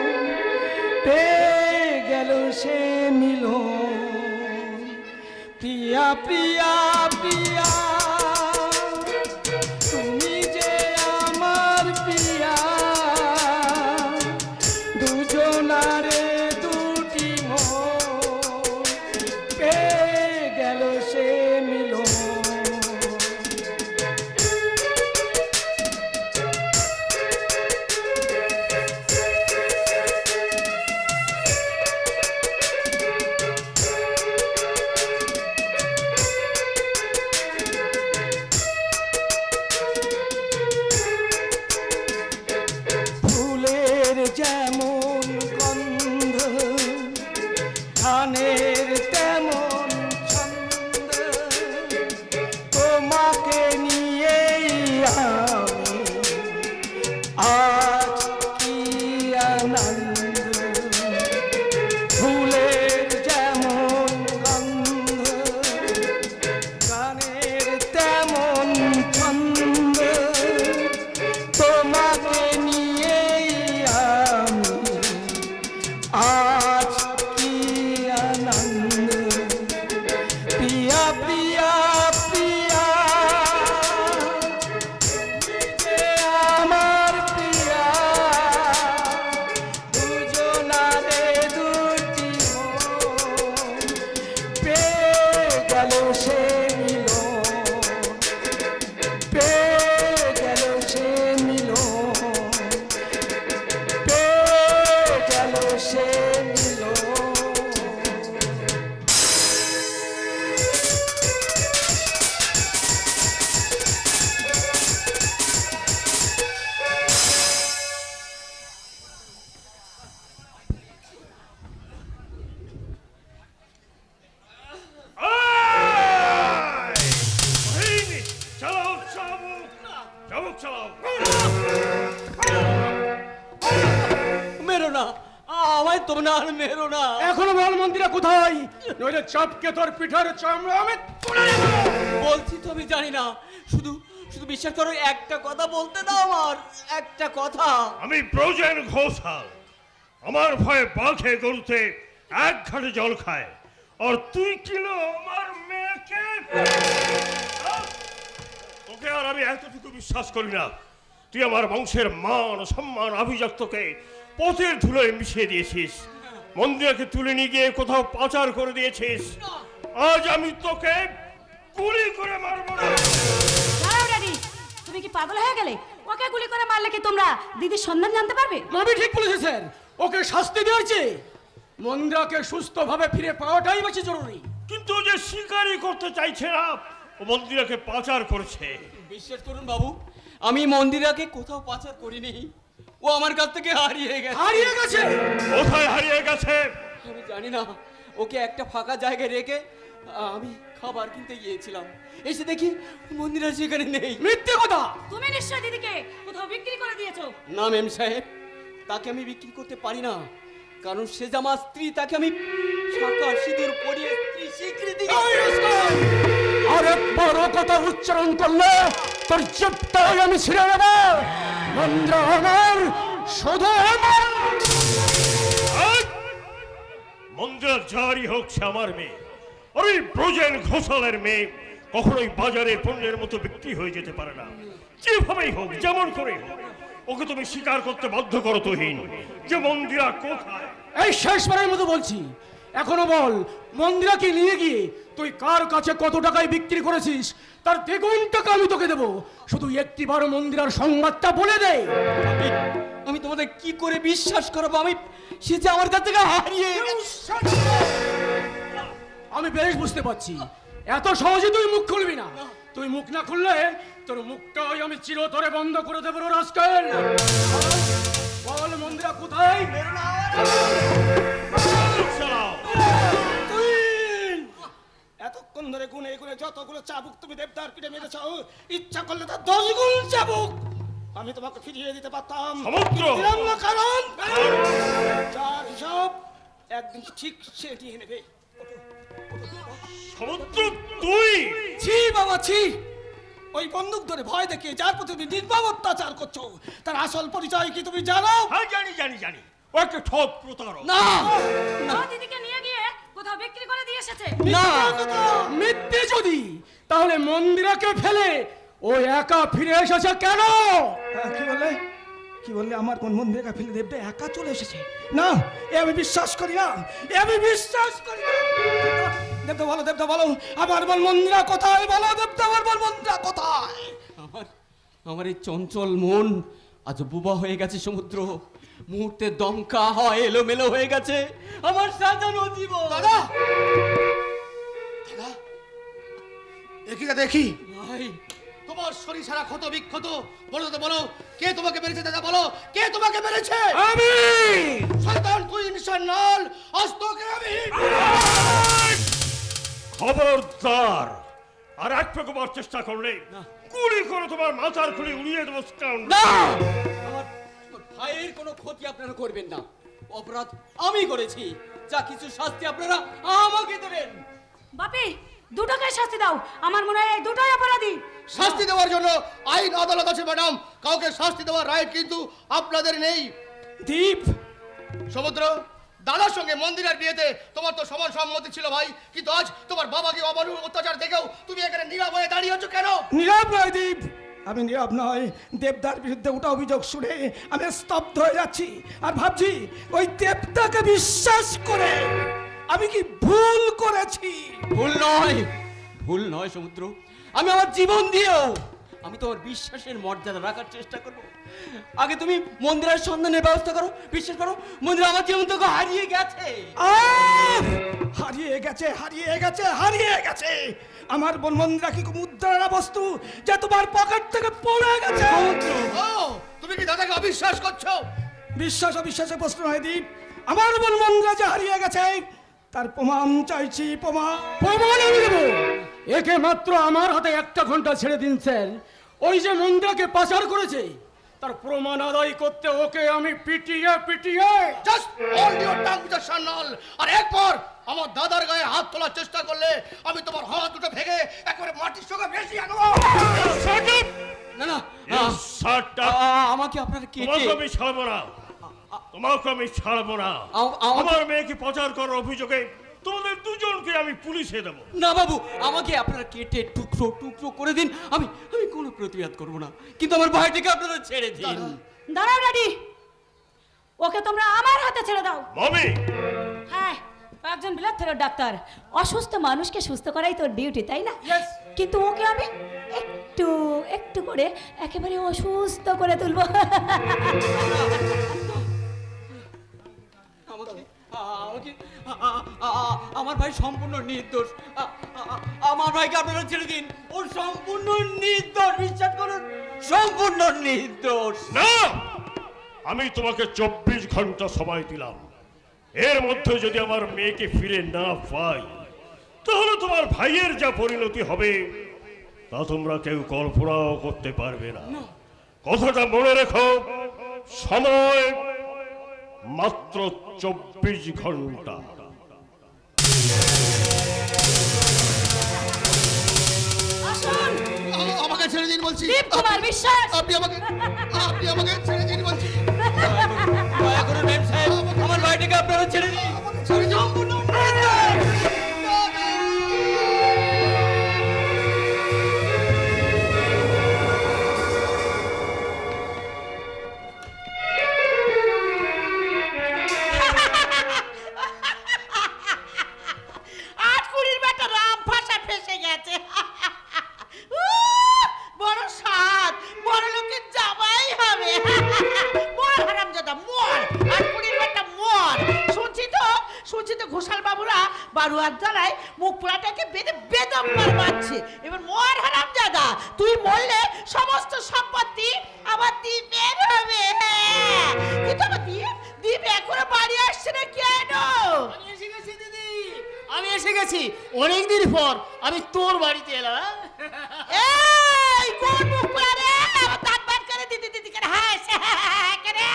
পেয়ে গেল সে মিলন। প্রিয়া প্রিয়া প্রিয়া, তুমি যে আমার প্রিয়া, দুজনারে দুটি মন পেয়ে গেল সে মিলন। ফুলের যেমন গন্ধ, ধানের তেমন ছন্দ, তোমাকে নিয়েই আমি আজ কি আনন্দ। ফুলের যেমন গন্ধ, গানের তেমন ছন্দ, তোমাকে নিয়েই আমি আজ কি আনন্দ। প্রিয়া প্রিয়া প্রিয়া, তুমি যে আমার প্রিয়া, দুজনারে দুটি মন পেয়ে গেল সে মিলন, পেয়ে গেল সে মিলন, পেয়ে গেল সে মিলন। বাহিনী, চালাও চাবুক, চাবুক চালাও। মেরো না, আমায় তোমরা আর মেরো না। এখনো বল মন্দিরা কোথায়? নইলে চাপকে তোর পিঠার চামড়া আমি তুলে নেব। বলছি তো আমি জানি না, শুধু শুধু বিশ্বাস করো, একটা কথা বলতে দাও আমার, একটা কথা। আমি ব্রজেন ঘোষাল, আমার ভয়ে বাঘে গরুতে এক ঘাটে জল খায়, আর তুই কিলো আমার মেয়েকে। তোকে আর আমি এতটুকু বিশ্বাস করি না। তুই আমার বংশের মান সম্মান আভিজাত্যকে পথের ধুলোয় মিশিয়ে দিয়েছিস, মন্দিরকে তুলে নিয়ে গিয়ে কোথাও পাচার করে দিয়েছিস। আজ আমি তোকে গুলি করে মারবো না। দাঁড়াও ড্যাডি, তুমি কি পাগল হয়ে গেলে? ওকে গুলি করে মারলে কি তোমরা দিদির সন্ধান জানতে পারবে? আমি ঠিক বলেছি স্যার, ওকে শাস্তি দিয়েছে। মন্দিরাকে সুস্থভাবে ফিরে পাওয়াটাই বেশি জরুরি। কিন্তু ও যে শিকারই করতে চাইছে না, ও মন্দিরাকে পাচার করেছে। বিশ্বাস করুন বাবু, আমি মন্দিরাকে কোথাও পাচার করিনি, ও আমার কাছ থেকে হারিয়ে গেছে। হারিয়ে গেছে? কোথায় হারিয়ে গেছে? আমি জানি না। ওকে একটা ফাঁকা জায়গায় রেখে আমি খাবার কিনতে গিয়েছিলাম, এসে দেখি মন্দিরা সেখানে নেই। মিথ্যে কথা। তুমি নিশ্চয় দিদিকে কোথাও বিক্রি করে দিয়েছো। না মেম সাহেব, তাকে আমি বিক্রি করতে পারি না, কারণ সে যে আমার স্ত্রী, তাকে আমি শাঁখা সিঁদুর পরিয়ে স্ত্রী স্বীকৃতি আর একবার ও কথা উচ্চারণ করলে তোর চেপটাই আমি ছিঁড়ে নেব। মন্দিরা আমার, শুধু আমার। মন্দিরা জারি হোক সে আমার মেয়ে, আমি ব্রজেন ঘোষালের মেয়ে, কখনোই বাজারের পণ্যের মতো বিক্রি হয়ে যেতে পারে না। যেভাবেই হোক, যেমন করে হোক, ওকে তুমি স্বীকার করতে বাধ্য করো তুহিন যে মন্দিরা কোথায়। এই শেষবারের মতো বলছি, এখনো বল, মন্দিরাকে নিয়ে গিয়ে তুই কার কাছে কত টাকায় বিক্রি করেছিস, তার দ্বিগুণ টাকা আমি তোকে দেবো। শুধু একটিবার মন্দিরার সংবাদটা বলে দে। আমি তোমাদের কি করে বিশ্বাস করবো? সে যে আমার কাছ থেকে হারিয়ে গেছে। আমি বেশ বুঝতে পারছি, এত সহজে তুই মুখ খুলবি না। তুই মুখ না খুললে তোর মুখটাই আমি চিরতরে বন্ধ করে দেবো রাস্কেল। বল মন্দিরা কোথায়? এতক্ষণ ধরে গুনে গুনে যতগুলো চাবুক তুমি দেবদার পিঠে মেরেছ, ইচ্ছা করলে তার 10 গুণ চাবুক আমি তোমাকে ফিরিয়ে দিতে পারতাম। সমুদ্র! দিলাম না, কারণ যার হিসাব একদিন ঠিক সে নিয়ে নেবে। সমুদ্র, তুই? ছি বাবা ছি! ওই বন্দুক ধরে ভয় দেখে যার প্রতি তুমি নির্মম অত্যাচার করছো, তার আসল পরিচয় কি তুমি জানো? হ্যাঁ, জানি জানি জানি। ও একটা ঠক প্রতারক। না ও দিদিকে নিয়ে গিয়ে কোথাও বিক্রি করে দিয়ে এসেছে। না, মিথ্যে যদি, তাহলে মন্দিরাকে ফেলে ও একা ফিরে এসেছে কেন? কি বললে? কি বললে? আমার কোন মন্দিরে ফেলে দেবটা একা চলে এসেছে? না, এ আমি বিশ্বাস করি না, এ আমি বিশ্বাস করি না। দেবদা বলো, দেবদা বলো, আমার বল মন্দিরা কোথায়? বলো দেবদা, আমার বল মন্দিরা কোথায়? আমার এই চঞ্চল মন আজ বুবা হয়ে গেছে সমুদ্র। মুহূর্তে দমকা হয়, এলোমেলো হয়ে গেছে আমার সাজানো জীবন। দাদা, দাদা, দেখিটা দেখি ভাই, তোমার শরীর সারা ক্ষত বিক্ষত। বলো তো, বলো, কে তোমাকে মেরেছে? দাদা বলো, কে তোমাকে মেরেছে? আমি! শয়তান তুই, নিশান্নাল, আজ তোকে আমি। খবরদার! আর এক প্রকার চেষ্টা করলে গুলি করে তোমার মাথার খুলি উড়িয়ে দেবো। না, আমার ভাইয়ের কোনো ক্ষতি আপনারা করবেন না। অপরাধ আমি করেছি, যা কিছু শাস্তি আপনারা আমাকে দেবেন। বাপি, দুটোকে শাস্তি দাও। আমার মনে হয় এই দুটোই অপরাধী। শাস্তি দেওয়ার জন্য আইন আদালত আছে ম্যাডাম, কাউকে শাস্তি দেওয়ার রাইট কিন্তু আপনাদের নেই। দীপ, সমুদ্র, দাদার সঙ্গে মন্দিরের বিয়েতে তোমার তো সমান সম্মতি ছিল ভাই, কিন্তু আজ তোমার বাবাকে অমানুষ অত্যাচার দেখেও তুমি এখানে নীরব হয়ে দাঁড়িয়ে আছো কেন? নীরব নয় দীপ, আমি নীরব নয়। দেবদার বিরুদ্ধে ওটা অভিযোগ শুনে আমি স্তব্ধ হয়ে যাচ্ছি আর ভাবছি ওই দেবদাকে বিশ্বাস করে আমি কি ভুল করেছি? ভুল নয় সমুদ্র। আমি আমার জীবন দিয়েও আমি তোমার বিশ্বাসের মর্যাদা রাখার চেষ্টা করব। আগে তুমি মন্দিরের সন্ধানের ব্যবস্থা করো। বিশ্বাস করো, মন্দির আমার জীবন থেকে হারিয়ে গেছে। হারিয়ে গেছে, হারিয়ে গেছে, হারিয়ে গেছে। আমার বোন মন্দিরা কি মুদ্রা বস্তু যে তোমার পকেট থেকে পড়ে গেছে? ও, তুমি কি দাদাকে অবিশ্বাস করছো? বিশ্বাস অবিশ্বাসের প্রশ্ন হয় দীপ। আমার বোন মন্দিরা যে হারিয়ে গেছে তার প্রমাণ চাইছি, প্রমাণ। প্রমাণ আমি দেবো। একে মাত্র আমার হাতে 1 ঘন্টা ছেড়ে দিন স্যার। ওই যে মন্দিরাকে পাচার করেছে তার প্রমাণ আদায় করতে ওকে আমি পিটিয়ে পিটিয়ে just hold your tongue mister Sanyal. আর একবার আমার দাদার গায়ে হাত তোলার চেষ্টা করলে আমি তোমার হাত দুটো ভেঙে একেবারে মাটির সঙ্গে ভেসিয়ে আনবো। না না, আমাকে আপনারা কেটে তোমাকে আমি ছাড়বো না, তোমাকে আমি ছাড়বো না। আমার মেয়েকে পাচার করার অভিযোগে তোমাদের দুজনকে আমি পুলিশে দেবো। না বাবু, আমাকে আপনারা কেটে টুকরো টুকরো করে দিন, আমি কোনো প্রতিবাদ করব না, কিন্তু আমার ভাইটিকে আপনারা ছেড়ে দিন। দাঁড়াও ড্যাডি, ওকে তোমরা আমার হাতে ছেড়ে দাও। মামি! হ্যাঁ, একজন বিলাথের ডাক্তার, অসুস্থ মানুষকে সুস্থ করাই তোর ডিউটি, তাই না? কিন্তু ওকে আমি একটু একটু করে একেবারে অসুস্থ করে তুলবো। আমার ভাই সম্পূর্ণ নির্দোষ। আমার ভাইকে আপনারা ছেড়ে দিন, ওর সম্পূর্ণ নির্দোষ। বিশ্বাস করুন, সম্পূর্ণ নির্দোষ। না, আমি তোমাকে 24 ঘন্টা সময় দিলাম। এর মধ্যে যদি আমার মেয়েকে ফিরে না পাই তাহলে তোমার ভাইয়ের যা পরিণতি হবে তা তোমরা কেউ কল্পনাও করতে পারবে না। কথাটা মনে রেখো, সময় মাত্র 24 ঘন্টা। আসুন, আমাকে ছেড়ে দিন বলছি। দীপ কুমার বিশ্বাস, আপনি আমাকে ছেড়ে দিন বলছি। দয়া করে ম্যাম সাহেব, আমার ভাইটিকে আপনারা ছেড়ে দিন। সম্পূর্ণ নির্দোষ। মুখ পোড়াটাকে বেঁধে বেদম মারছে। এবার মর হারামজাদা, তুই মরলে সমস্ত সম্পত্তি আমার দ্বীপের হবে। হ্যাঁ, কিন্তু আমার দ্বীপ এখনো বাড়ি আসছে না কেন? আমি এসে গেছি দিদি, আমি এসে গেছি। অনেকদিন পর আমি তোর বাড়িতে এলাম। এই কোন মুখ পোড়া রে? আমার দাঁত বার করে দিদি দিদি করে হাসে করে।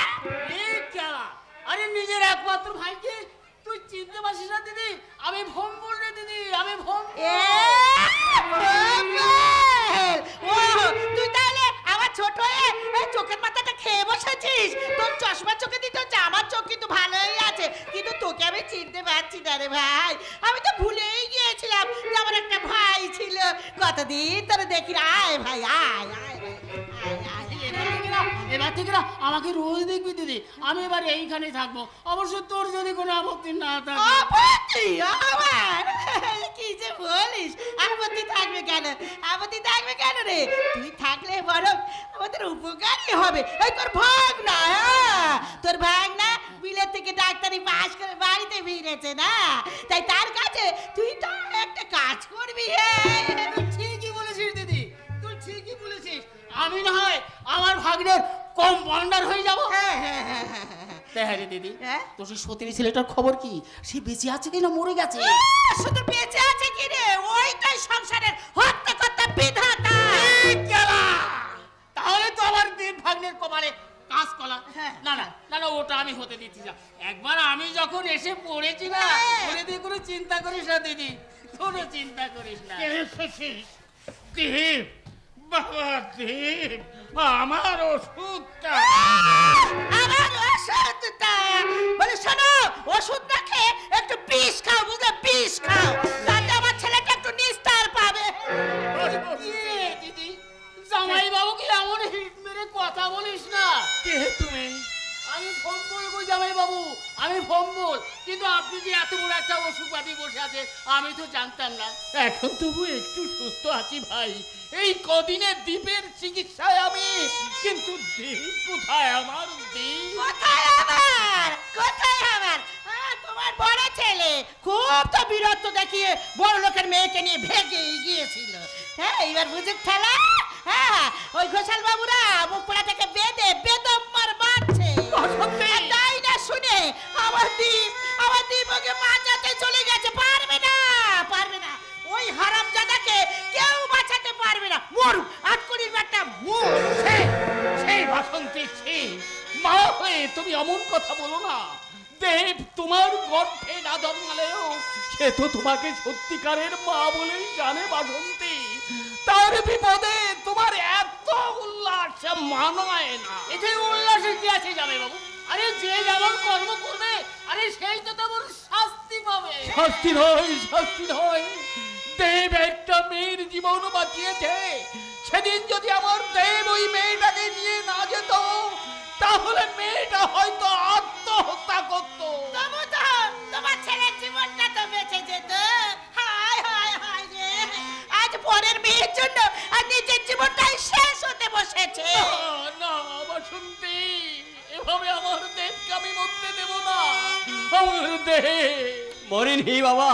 এই খেলা, আরে নিজের একমাত্র ভাইকে তুই চিনতে পারছিস না দিদি? আমি ভম্বল রে দিদি, আমি ভম্বল। ও তুই তাহলে আমার ছোট হয়ে এই চোখের মাথাটা খেয়ে বসেছিস। তোর চশমা চোখে দিতে হচ্ছে, আমার চোখ কিন্তু ভালোই আছে, কিন্তু তোকে আমি চিনতে পারছি না রে ভাই। আমি তো ভুলেই গিয়েছিলাম যে আমার একটা ভাই ছিল। কতদিন তোরে দেখি না। আয় ভাই আয় আয় আয় আয়। এবার থেকে না আমাকে রোজ দেখবি দিদি। আমি এবার এইখানে থাকবো, অবশ্য তোর যদি কোনো আপত্তি না থাকে। আপত্তি আমার? কি যে বলিস, আপত্তি থাকবে কেন? আপত্তি থাকবে কেন রে? তুই থাকলে বরং আমাদের উপকারই হবে। এই তোর ভাগ না, তোর ভাগ না বিলেত থেকে ডাক্তারি পাস করে বাড়িতে ফিরেছে না, তাই তার কাছে তুই তো একটা কাজ করবি। তুই ঠিকই বলেছিস দিদি, তুই ঠিকই বলেছিস। আমি না হয় আমার ভাগ্নের কম্পাউন্ডার হয়ে যাবো। হ্যাঁ রে দিদি, তোর সেই সতীনী ছেলেটার খবর কি? সে বেঁচে আছে কি না মরে গেছে? শুধু বেঁচে আছে কি রে? ওইটাই সংসারের হত্যা করতে বিধাতা। তাহলে তো আমার দিন ভাগ্নের কপালে কাজ কলা। না না না না, ওটা আমি হতে দিচ্ছি না। একবার আমি যখন এসে পড়েছি না, ওরে দিয়ে কোনো চিন্তা করিস না দিদি, কোনো চিন্তা করিস না। দেব, বাবা দেব, আমার ওষুধটা। আমার ওষুধটা বলে শোনো, ওষুধ না খেয়ে একটু বিষ খাও, বুঝলে? বিষ খাও, তাতে আমার ছেলেটা একটু নিস্তার পাবে। দিদি, জামাই বাবু কি এমন হিট মেরে কথা বলিস না? কে তুমি? আমি ফোন বলবো জামাই বাবু, আমি ভম্বল। কিন্তু আপনি যে এত বড় একটা ওষুধপাতি বসে আছে আমি তো জানতাম না। এখন তবু একটু সুস্থ আছি ভাই, এই কদিনের দ্বীপের চিকিৎসায় আমি। কিন্তু দ্বীপ কোথায়? আমার দ্বীপ কোথায় আমার? কোথায় আমার? তোমার বড় ছেলে খুব তো বীরত্ব দেখিয়ে বড় লোকের মেয়েকে নিয়ে ভেগে গিয়েছিল। হ্যাঁ, এবার বুঝে খেলা। হ্যাঁ, ওই ঘোষাল বাবুরা মুখ পোড়া থেকে বেঁধে বেদম মারছে। তাই না শুনে আমার দ্বীপ ওকে বাঁচাতে চলে গেছে। পারবে না, পারবে না। ওই হারামজাদাকে কেউ বাঁচাতে পারবে না। মরুক, আটকড়ির ব্যাটা মরুক। সেই বাসন্তী, সেই মা হয়ে তুমি এমন কথা বলো না। দেব তোমার গর্ভে না জন্মালেও সে তো তোমাকে সত্যিকারের মা বলেই জানে বাসন্তী। তার বিপদে তোমার এত উল্লাস মানায় না। এতে উল্লাসের কি আছে জামাই বাবু? আরে যে যেমন কর্ম করবে, আরে সেই তো তেমন শাস্তি পাবে। শাস্তি নয়, শাস্তি নয়। দেব একটা মেয়ের জীবন বাঁচিয়েছে। সেদিন যদি আমার দেব ওই মেয়েটাকে নিয়ে না যেত, তাহলে মেয়েটা হয়তো আত্মহত্যা করত। তোমার ছেলের জীবনটা তো বেঁচে যেত। হায় হায় হায় রে, আজ পরের মেয়ের জন্য আর নিজের জীবনটাই শেষ হতে বসেছে। না বাসন্তী, এভাবে আমার দেবকে আমি মরতে দেব না। আমার দেব মরেনি বাবা,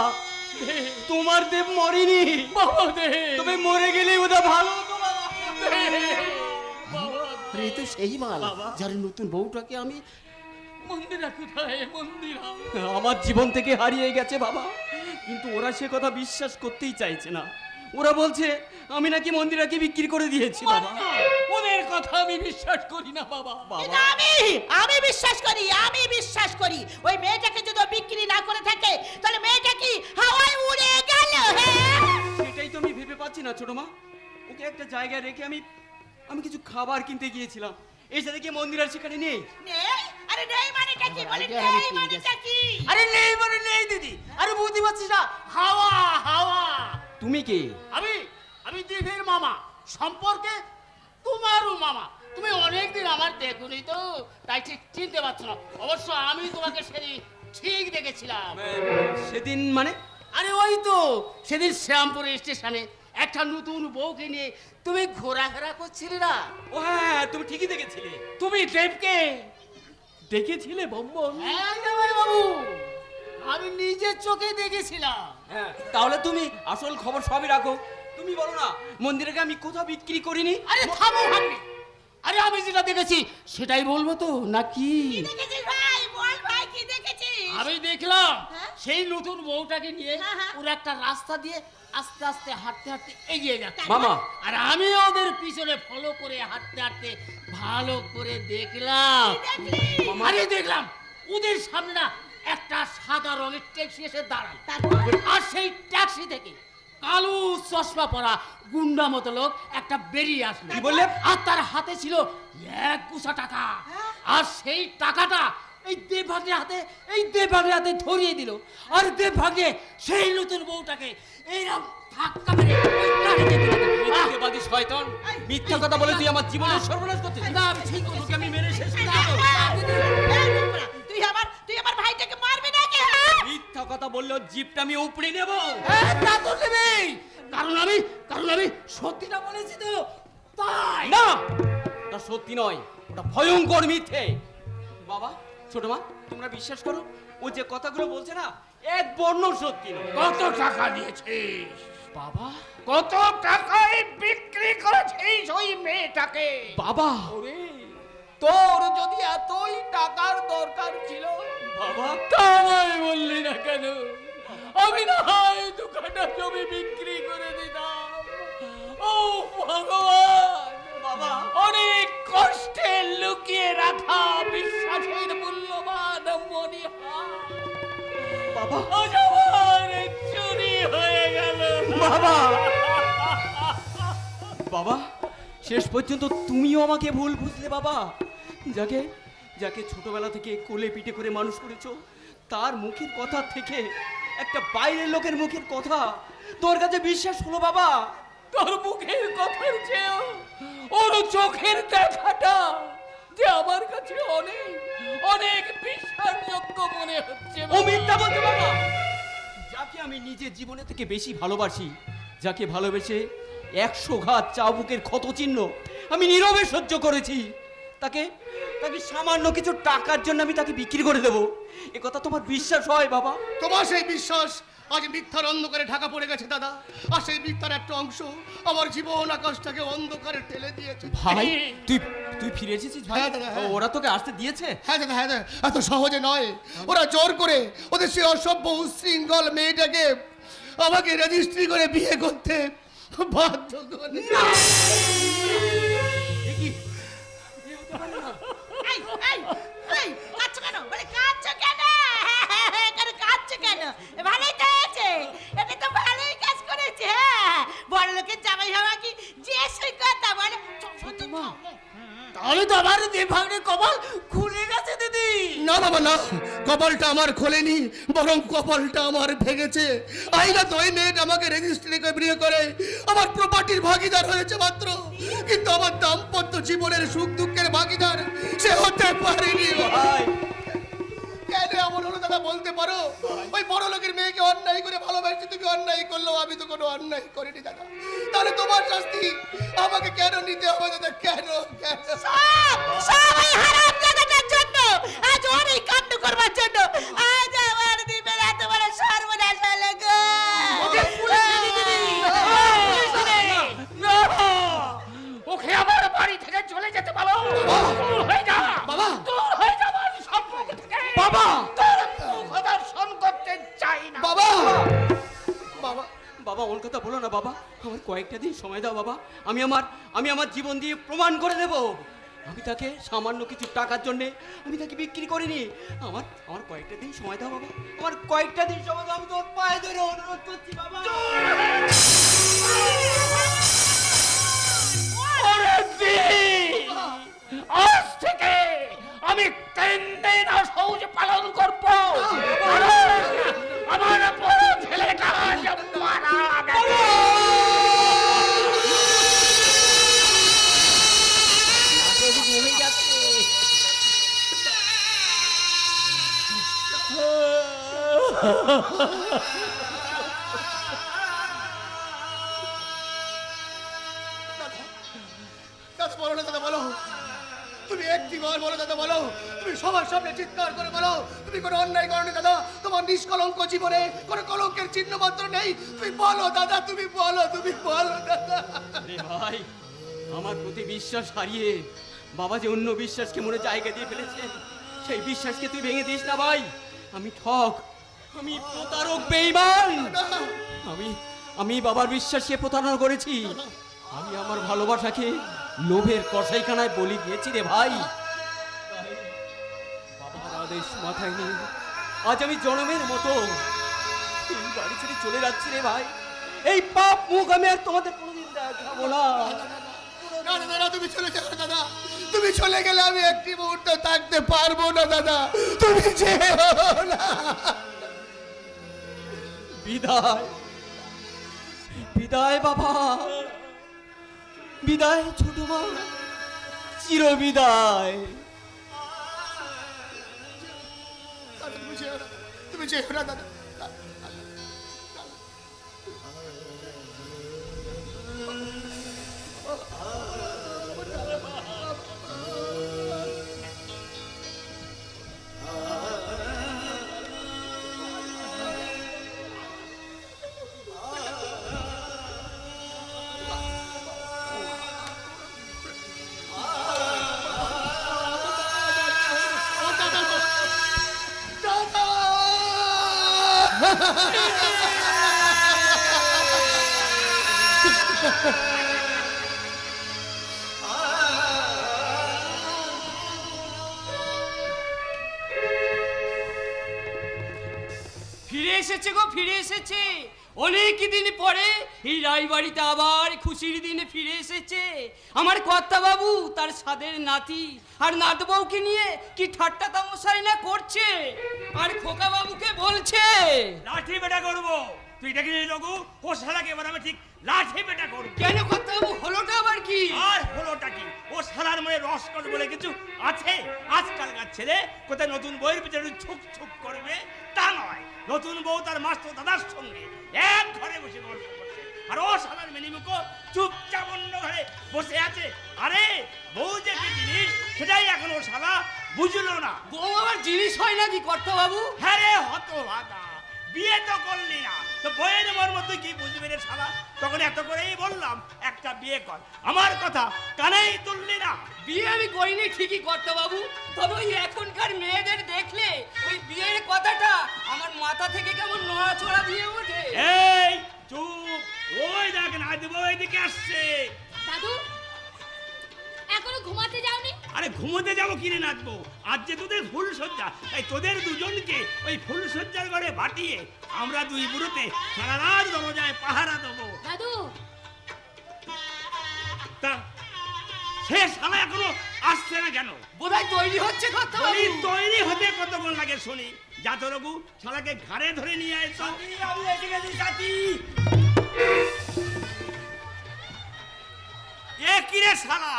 তোমার দেব মরেনি বাবা, দেব তুমি মরে গেলে ওটা ভালো হতো বাবা। আরে তো সেই মাল যার নতুন বউটাকে আমি মন্দিরা কোথায়? মন্দিরা আমার জীবন থেকে হারিয়ে গেছে বাবা, কিন্তু ওরা সে কথা বিশ্বাস করতেই চাইছে না। ওরা বলছে আমি নাকি মন্দিরাকে বিক্রি করে দিয়েছি বাবা। ওদের কথা আমি বিশ্বাস করি না বাবা। কিন্তু আমি বিশ্বাস করি, আমি বিশ্বাস করি। ওই মেয়েটাকে যদি বিক্রি না করে থাকে, তাহলে মেয়েটা কি হাওয়ায় উড়ে গেল? সেটাই তো আমি ভেবে পাচ্ছি না ছোট মা। ওকে একটা জায়গায় রেখে আমি কিছু খাবার কিনতে গিয়েছিলাম, এসে দেখি মন্দিরার সেখানে নেই। নেই? আরে নেই মানেটা কি? বলে নেই মানেটা কি? আরে নেই মানে নেই দিদি, আরে বুঝতে পারছিস না? হাওয়া হাওয়া। তুমি কে? আমি দেবের মামা, সম্পর্কে তোমারও মামা। তুমি অনেকদিন আমার দেখুনি তো, তাই ঠিক চিনতে পারছো না। অবশ্য আমি তোমাকে সেদিন ঠিক দেখেছিলাম। সেদিন মানে? আরে ওই তো সেদিন শ্যামপুর স্টেশনে একটা নতুন বউকে নিয়ে তুমি ঘোরাফেরা করছিলে না? ও হ্যাঁ, তুমি ঠিকই দেখেছিলে। তুমি দেবকে দেখেছিলে বম্বল? হ্যাঁ জামাই বাবু, আমি নিজের চোখে দেখেছিলাম। হ্যাঁ, তাহলে তুমি আসল খবর সবই রাখো। তুমি বলো না মন্দিরকে আমি কোথাও বিক্রি করিনি? আরে থামো ভাগ্নে, আরে আমি যেটা দেখেছি সেটাই বলবো তো নাকি? দেখেছিস ভাই? বল ভাই কি দেখেছিস? আমি দেখলাম হ্যাঁ? সেই নতুন বউটাকে নিয়ে হ্যাঁ, হ্যাঁ। ওরা একটা রাস্তা দিয়ে আস্তে আস্তে হাঁটতে হাঁটতে এগিয়ে যাচ্ছে। মামা। আর আমি ওদের পিছনে ফলো করে হাঁটতে হাঁটতে ভালো করে দেখলাম। আরে দেখলাম ওদের সামনে না একটা সাদা রঙের ট্যাক্সি এসে দাঁড়াল। আর সেই ট্যাক্সি থেকে কালো চশমা পরা গুন্ডা মতো লোক একটা বেরিয়ে আসলো। কি বললে? আর তার হাতে ছিল 1 গুছা টাকা। আর সেই টাকাটা এই দেবভাগের হাতে ধরিয়ে দিল। আর দেবভাগে সেই নতুন বউটাকে এইরকম ধাক্কা মেরে ওই গাড়িতে তুলে দিল। মিথ্যেবাদী শয়তান, মিথ্যা কথা বলে তুই আমার জীবনের সর্বনাশ করছিস। না আমি ঠিক তোকে আমি মেরে শেষ করে দেবো। তুই আমার ভাইটাকে মারবি নাকি? হ্যাঁ? মিথ্যা কথা বললেও জিপটা আমি উপড়ে নেব। হ্যাঁ, তা তো নেবেই। কারণ আমি সত্যিটা বলেছি তো তাই। না, ওটা সত্যি নয়, ওটা ভয়ঙ্কর মিথ্যে। বাবা, ছোট মা, তোমরা বিশ্বাস করো, ও যে কথাগুলো বলছে না এক বর্ণ সত্যি নয়। কত টাকা দিয়েছিস? বাবা, কত টাকায় বিক্রি করেছিস ওই মেয়েটাকে? বাবা, তোর যদি এতই টাকার দরকার ছিল, বাবা, তাই বললি না কেন? আমি না হয় 2 কাঠা জমি বিক্রি করে দিতাম। ও ভগবান, বাবা, অনেক কষ্টে লুকিয়ে রাখা বিশ্বাসের মূল্যবান মণিহার বাবা, আজ আমার চুরি হয়ে গেল। বাবা, বাবা, শেষ পর্যন্ত তুমিও আমাকে ভুল বুঝলে বাবা। যাকে যাকে ছোটবেলা থেকে কোলে পিঠে করে মানুষ করেছো, তার মুখের কথা থেকে একটা বাইরের লোকের মুখের কথা তোর কাছে বিশ্বাস হলো বাবা। তোর মুখের কথার চেয়েও ওর চোখের দেখাটা যে আমার কাছে অনেক অনেক বিশ্বাসযোগ্য মনে হচ্ছে। ও মিথ্যা বলছে বাবা। যাকে আমি নিজের জীবনে থেকে বেশি ভালোবাসি, যাকে ভালোবেসে 100 ঘাত চাবুকের ক্ষত চিহ্ন আমি নীরবে সহ্য করেছি, তাকে তাকে সামান্য কিছু টাকার জন্য আমি তাকে বিক্রি করে দেবো, এ কথা তোমার বিশ্বাস হয় বাবা? তোমার সেই বিশ্বাস আজ মিথ্যার অন্ধকারে ঢাকা পড়ে গেছে দাদা। আর সেই মিথ্যার একটা অংশ আমার জীবন আকাশটাকে অন্ধকারে ঠেলে দিয়েছে। ভাই, তুই তুই ফিরে এসেছিস ভাই? হ্যাঁ দাদা, হ্যাঁ। ওরা তোকে আসতে দিয়েছে? হ্যাঁ দাদা, হ্যাঁ দাদা, এত সহজে নয়। ওরা জোর করে ওদের সেই অসভ্য উশৃঙ্খল মেয়েটাকে আমাকে রেজিস্ট্রি করে বিয়ে করতে বাধ্য করে। এ কি? কাঁদছো কেন? বলে কাঁদছো কেন? এখানে কাঁদছো কেন? ভালোই তো হয়েছে, এটা তো ভালোই কাজ করেছে। হ্যাঁ, বড় লোকের জামাই হওয়া কি যে সই কথা বলে? তাহলে তো আমার দেবভাগের কপাল খুলে গেছে দিদি। না বাবা না, কপালটা আমার খোলেনি, বরং কপালটা আমার ভেঙেছে। আইনা তো ওই মেয়েটা আমাকে রেজিস্ট্রি করে বিয়ে করে আমার প্রপার্টির ভাগিদার হয়েছে মাত্র, কিন্তু আমার দাম্পত্য জীবনের সুখ দুঃখের ভাগিদার সে হতে পারেনি। ভাই, কেন এমন হলো দাদা বলতে পারো? ওই বড় লোকের মেয়েকে অন্যায় করে ভালোবাসি, তুমি অন্যায় করলো, আমি তো কোনো অন্যায় করিনি দাদা। তাহলে তোমার শাস্তি আমাকে কেন নিতে হবে দাদা? কেন কেন? সবাই হারামজাদাটার জন্য, আজ অনেক কাণ্ড করবার জন্য আজ আমার দ্বীপের এত বড় সর্বনাশ হলো গো। ওকে আমার বাড়ি থেকে চলে যেতে বলো। দূর হয়ে যা বাবা, দূর হয়ে যা আমার সম্পর্ক থেকে। বাবা, তোর মুখ দর্শন করতে চাই না। বাবা, বাবা, বাবা, ওর কথা বলো না বাবা। আমার কয়েকটা দিন সময় দাও বাবা। আমি আমার জীবন দিয়ে প্রমাণ করে দেব আমি তাকে সামান্য কিছু টাকার জন্য আমি তাকে বিক্রি করিনি। আমার কয়েকটা দিন সময় দাও বাবা, আমার কয়েকটা দিন সময় দাও। আমি তোর পায়ে ধরে অনুরোধ করছি বাবা। আজ থেকে আমি 3 দিন সৌজ পালন করব। আমার বড় ছেলেটা আজ মারা গেছে। ঘুমিয়ে যাচ্ছে। দাদা বলো না দাদা, বলো তুমি একটু একটি বার বলো দাদা, বলো তুমি সবার সামনে চিৎকার করে বলো তুমি কোনো অন্যায় করনি দাদা, তোমার নিষ্কলঙ্ক জীবনে কোনো কলঙ্কের চিহ্ন মাত্র নেই। তুমি বলো দাদা, তুমি বলো দাদা। রে ভাই, আমার প্রতি বিশ্বাস হারিয়ে বাবা যে অন্য বিশ্বাসকে মনে জায়গা দিয়ে ফেলেছে, সেই বিশ্বাসকে তুই ভেঙে দিস না ভাই। আমি ঠক, আমি প্রতারক, বেঈমান। আমি বাবার বিশ্বাসকে প্রতারণা করেছি। আমি আমার ভালোবাসাকে লোভের কসাইখানায় বলি দিয়েছি রে ভাই। বাবার আদেশ মাথায় নিয়ে আজ আমি জনমের মতো এই বাড়ি ছেড়ে চলে যাচ্ছি রে ভাই। এই পাপ মুখ আমি আর তোমাদের কোনোদিন দেখাবো না। দাদা তুমি চলে যাও দাদা, তুমি চলে গেলে আমি একটি মুহূর্ত থাকতে পারবো না দাদা, তুমি যেও না। বিদায়, বিদায় বাবা, বিদায় ছোট মা, চির বিদায়। তুমি যেও না দাদা। ফিরে এসেছে গো, ফিরে এসেছে। অনেক দিন পরে এই রায়বাড়িতে আবার খুশির দিনে ফিরে এসেছে আমার কর্তা বাবু তার সাদের নাতি আর নাত বউকে নিয়ে কি ঠাট্টা তামাশাই না করছে, আর খোকা বাবুকে বলছে লাঠি বেটা করবো। তুই দেখিস রঘু, ও শালাকে এবার আমি ঠিক লাঠি বেটা করবো। কেন কর্তা বাবু, হলোটা আবার কি? আর হলোটা কি, ও শালার মনে রসকস বলে কিছু আছে? আজকালকার ছেলে কোথায় নতুন বইয়ের পিছনে ছুপ ছুপ করবে তা নয়, নতুন বউ তার মাস্টার দাদার সঙ্গে এক ঘরে বসে গল্প করছে, আর ও শালার মেনিমুখো চুপচাপ অন্য ঘরে বসে আছে। আরে বউ যে কি জিনিস সেটাই এখন ও শালা বুঝলো না। বউ আবার জিনিস হয় নাকি কর্তা বাবু? হ্যাঁ রে হতভাগা, বিয়ে তো করলি না তো বইয়ের মর্ম তুই কি বুঝবি রে শালা? তখন এত করেই বললাম একটা বিয়ে কর, আমার কথা কানেই তুললি না। বিয়ে আমি করিনি ঠিকই কর্তা বাবু, তবে ওই এখনকার মেয়েদের দেখলে ওই বিয়ের কথাটা আমার মাথা থেকে কেমন নড়াচড়া দিয়ে ওঠে। এই চুপ, ওই দেখ না দেবো এইদিকে আসছে। দাদু এখনো ঘুমাতে যাওনি? আরে ঘুমোতে যাবো কিনে নাচবো, আজ যে তোদের ফুল সজ্জা, তাই তোদের দুজনকে ওই ফুল সজ্জার ঘরে ভাটিয়ে আমরা দুই বুড়োতে সারা রাত দরজায় পাহারা দেবো। দাদু তা সে শালা এখনো আসছে না কেন? বোধহয় তৈরি হচ্ছে কর্তা বলি বাবু। তৈরি হতে কতক্ষণ লাগে শুনি? যা তো রঘু, শালাকে ঘাড়ে ধরে নিয়ে আয় তো। আমি এসে গেছি সাথী। এ কিরে শালা,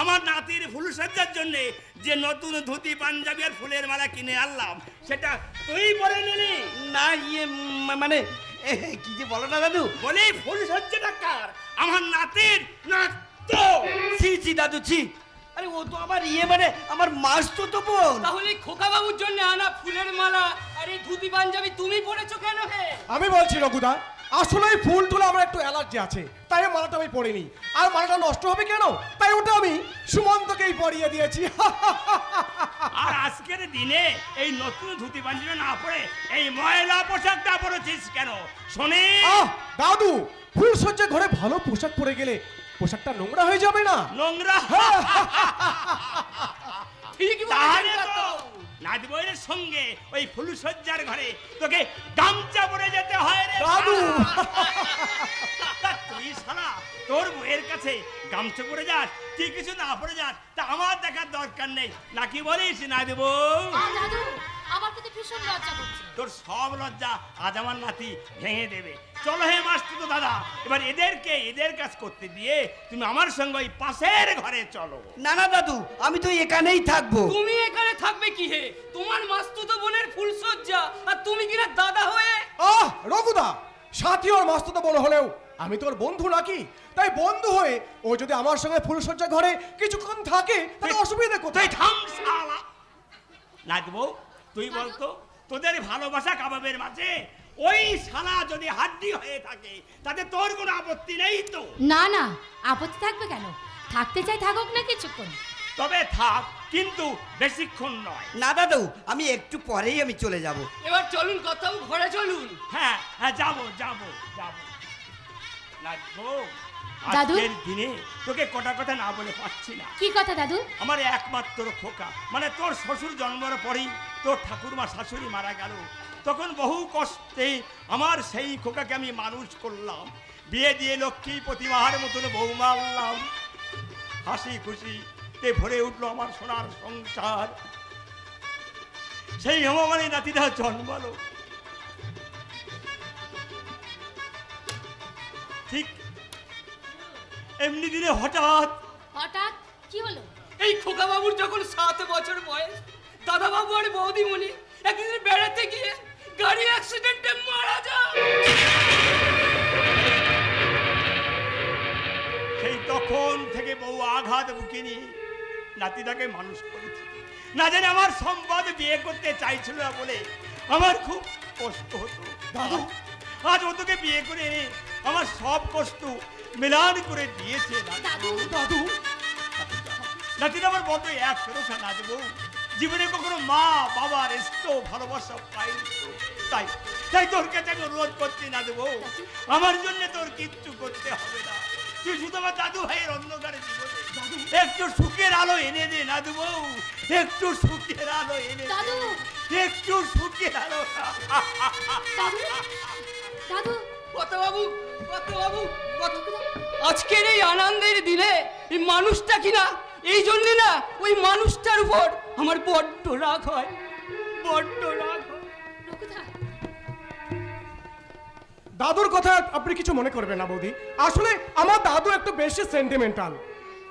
আমার নাতির ফুল সজ্জার জন্য যে নতুন ধুতি পাঞ্জাবি আর ফুলের মালা কিনে আনলাম সেটা তুই পরে নিলি? না মানে কি যে বলো না দাদু। বলি ফুল সজ্জাটা কার? আমার নাতির না তো? ছি দাদু ছি। আরে ও তো আমার মানে আমার মাস্তো তো বোন। তাহলে খোকা বাবুর জন্য আনা ফুলের মালা আর এই ধুতি পাঞ্জাবি তুমি পরেছো কেন হে? আমি বলছি রঘুদা, আসলে এই ফুল তুলে আমার একটু অ্যালার্জি আছে, তাই এই মালাটা আমি পরিনি। আর মালাটা নষ্ট হবে কেন, তাই ওটা আমি সুমন্তকেই পরিয়ে দিয়েছি। আর আজকের দিনে এই নতুন ধুতি পাঞ্জাবি না পরে এই ময়লা পোশাকটা পরেছিস কেন শোনে? দাদু, ফুল সজ্জা ঘরে ভালো পোশাক পরে গেলে পোশাকটা নোংরা হয়ে যাবে না? নোংরা? ঠিক তাহলে বলেছেন তো কর্তা। নাচবইয়ের সঙ্গে ওই ফুল সজ্জার ঘরে তোকে গামছা পরে যেতে হয় রে দাদু। তা তুই শালা তোর বউয়ের কাছে গামছা পরে যাস, তুই কিছু না পরে যাস, তা আমার দেখার দরকার নেই নাকি বলিস না দেব? দাদু আমার কিন্তু ভীষণ লজ্জা করছে। তোর সব লজ্জা আজ আমার নাতি ভেঙে দেবে। চলো হে মাস্টার তো দাদা, এবার এদের কাজ করতে দিয়ে তুমি আমার সঙ্গে ওই পাশের ঘরে চলো। না না দাদু, আমি তো এখানেই থাকবো। তুমি এখানে থাকবে কি হে? তোমার মাস্তুতো বোনের ফুলসজ্জা আর তুমি কিনা দাদা হয়ে। রঘুদা, সাথী ওর মাস্তুতো বড় হলেও আমি তোর বন্ধু নাকি? তাই বন্ধু হয়ে ও যদি আমার সঙ্গে ফুলসজ্জা ঘরে কিছুক্ষণ থাকে তাহলে অসুবিধা তুই কোথায়? থাম শালা। নাচবো তুই বলতো তোদের ভালোবাসা কাবাবের মাঝে ওই শালা যদি হাড্ডি হয়ে থাকে তাতে তোর কোনো আপত্তি নেই তো? না না, আপত্তি থাকবে কেন? থাকতে চাই থাকুক না কিছুক্ষণ। তবে থাক, কিন্তু বেশিক্ষণ নয়। না দাদু, আমি একটু পরেই আমি চলে যাব। এবার চলুন কোথাও ঘরে চলুন। হ্যাঁ হ্যাঁ, যাবো যাবো যাবো। নাচবো দাদু? আজকের দিনে তোকে কটা কথা না বলে পাচ্ছি না। কি কথা দাদু? আমার একমাত্র খোকা, মানে তোর শ্বশুর জন্মের পরেই তোর ঠাকুরমা শাশুড়ি মারা গেল। তখন বহু কষ্টে আমার সেই খোকাকে আমি মানুষ করলাম, বিয়ে দিয়ে লক্ষ্মী প্রতিমার মতন বৌমা আনলাম। হাসি খুশিতে ভরে উঠলো আমার সোনার সংসার। সেই হেমামালী নাতিটা জন্মালো। ঠিক এমনি দিনে হঠাৎ হঠাৎ কি হলো? এই খোকা বাবুর যখন 7 বছর বয়স, দাদা বাবু আর বৌদিমণি একদিন বেড়াতে গিয়ে গাড়ি অ্যাক্সিডেন্টে মারা যায়। সেই তখন থেকে বউ আঘাত বুকে নিয়ে নাতিটাকে মানুষ করেছে। না জানি আমার সম্পদ বিয়ে করতে চাইছিল না বলে আমার খুব কষ্ট হতো। দাদু আজ ও তোকে বিয়ে করে এনে আমার সব কষ্ট মিলান করে দিয়েছে। দাদু দাদু নাতিটা আমার বড় এক ফেরোসা নাচবো। জীবনে কখনো মা বাবার এত ভালোবাসা পাইনি তো। তাই তাই তোর কাছে আমি অনুরোধ করছি না দেবো, আমার জন্য তোর কিচ্ছু করতে হবে না। তুই শুধু আমার দাদু ভাইয়ের অন্ধকারে জীবনে একটু সুখের আলো এনে দে না দেবো, একটু সুখের আলো এনে দে, দাদু একটু সুখের আলো। দাদু দাদু কত বাবু, কত বাবু, আজকের এই আনন্দের দিনে এই মানুষটা কিনা, এই জন্য না ওই মানুষটার উপর আমার বড্ড রাগ হয়, বড্ড রাগ হয়। রঘুদা, দাদুর কথা আপনি কিছু মনে করবেন না বৌদি, আসলে আমার দাদু একটু বেশি সেন্টিমেন্টাল।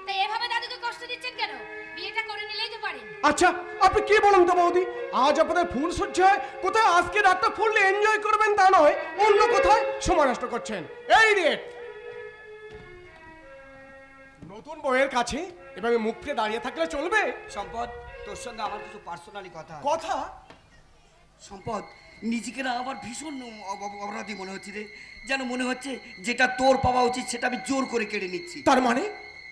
তাই এভাবে দাদুকে কষ্ট দিচ্ছেন কেন? বিয়েটা করে নিলেই তো পারেন। আচ্ছা আপনি কি বলুন তো বৌদি, আজ আপনাদের ফুল সজ্জায় কোথায় আজকে রাতটা ফুল এনজয় করবেন তা নয়, অন্য কোথায় সময় নষ্ট করছেন। এই রেট নতুন বউয়ের কাছে এভাবে মুখ ফিরে দাঁড়িয়ে থাকলে চলবে? সম্পদ, তোর সঙ্গে আমার কিছু পার্সোনালি কথা আছে। কথা সম্পদ, নিজেকে না আমার ভীষণ অপরাধী মনে হচ্ছে রে। যেন মনে হচ্ছে যেটা তোর পাওয়া উচিত সেটা আমি জোর করে কেড়ে নিচ্ছি। তার মানে?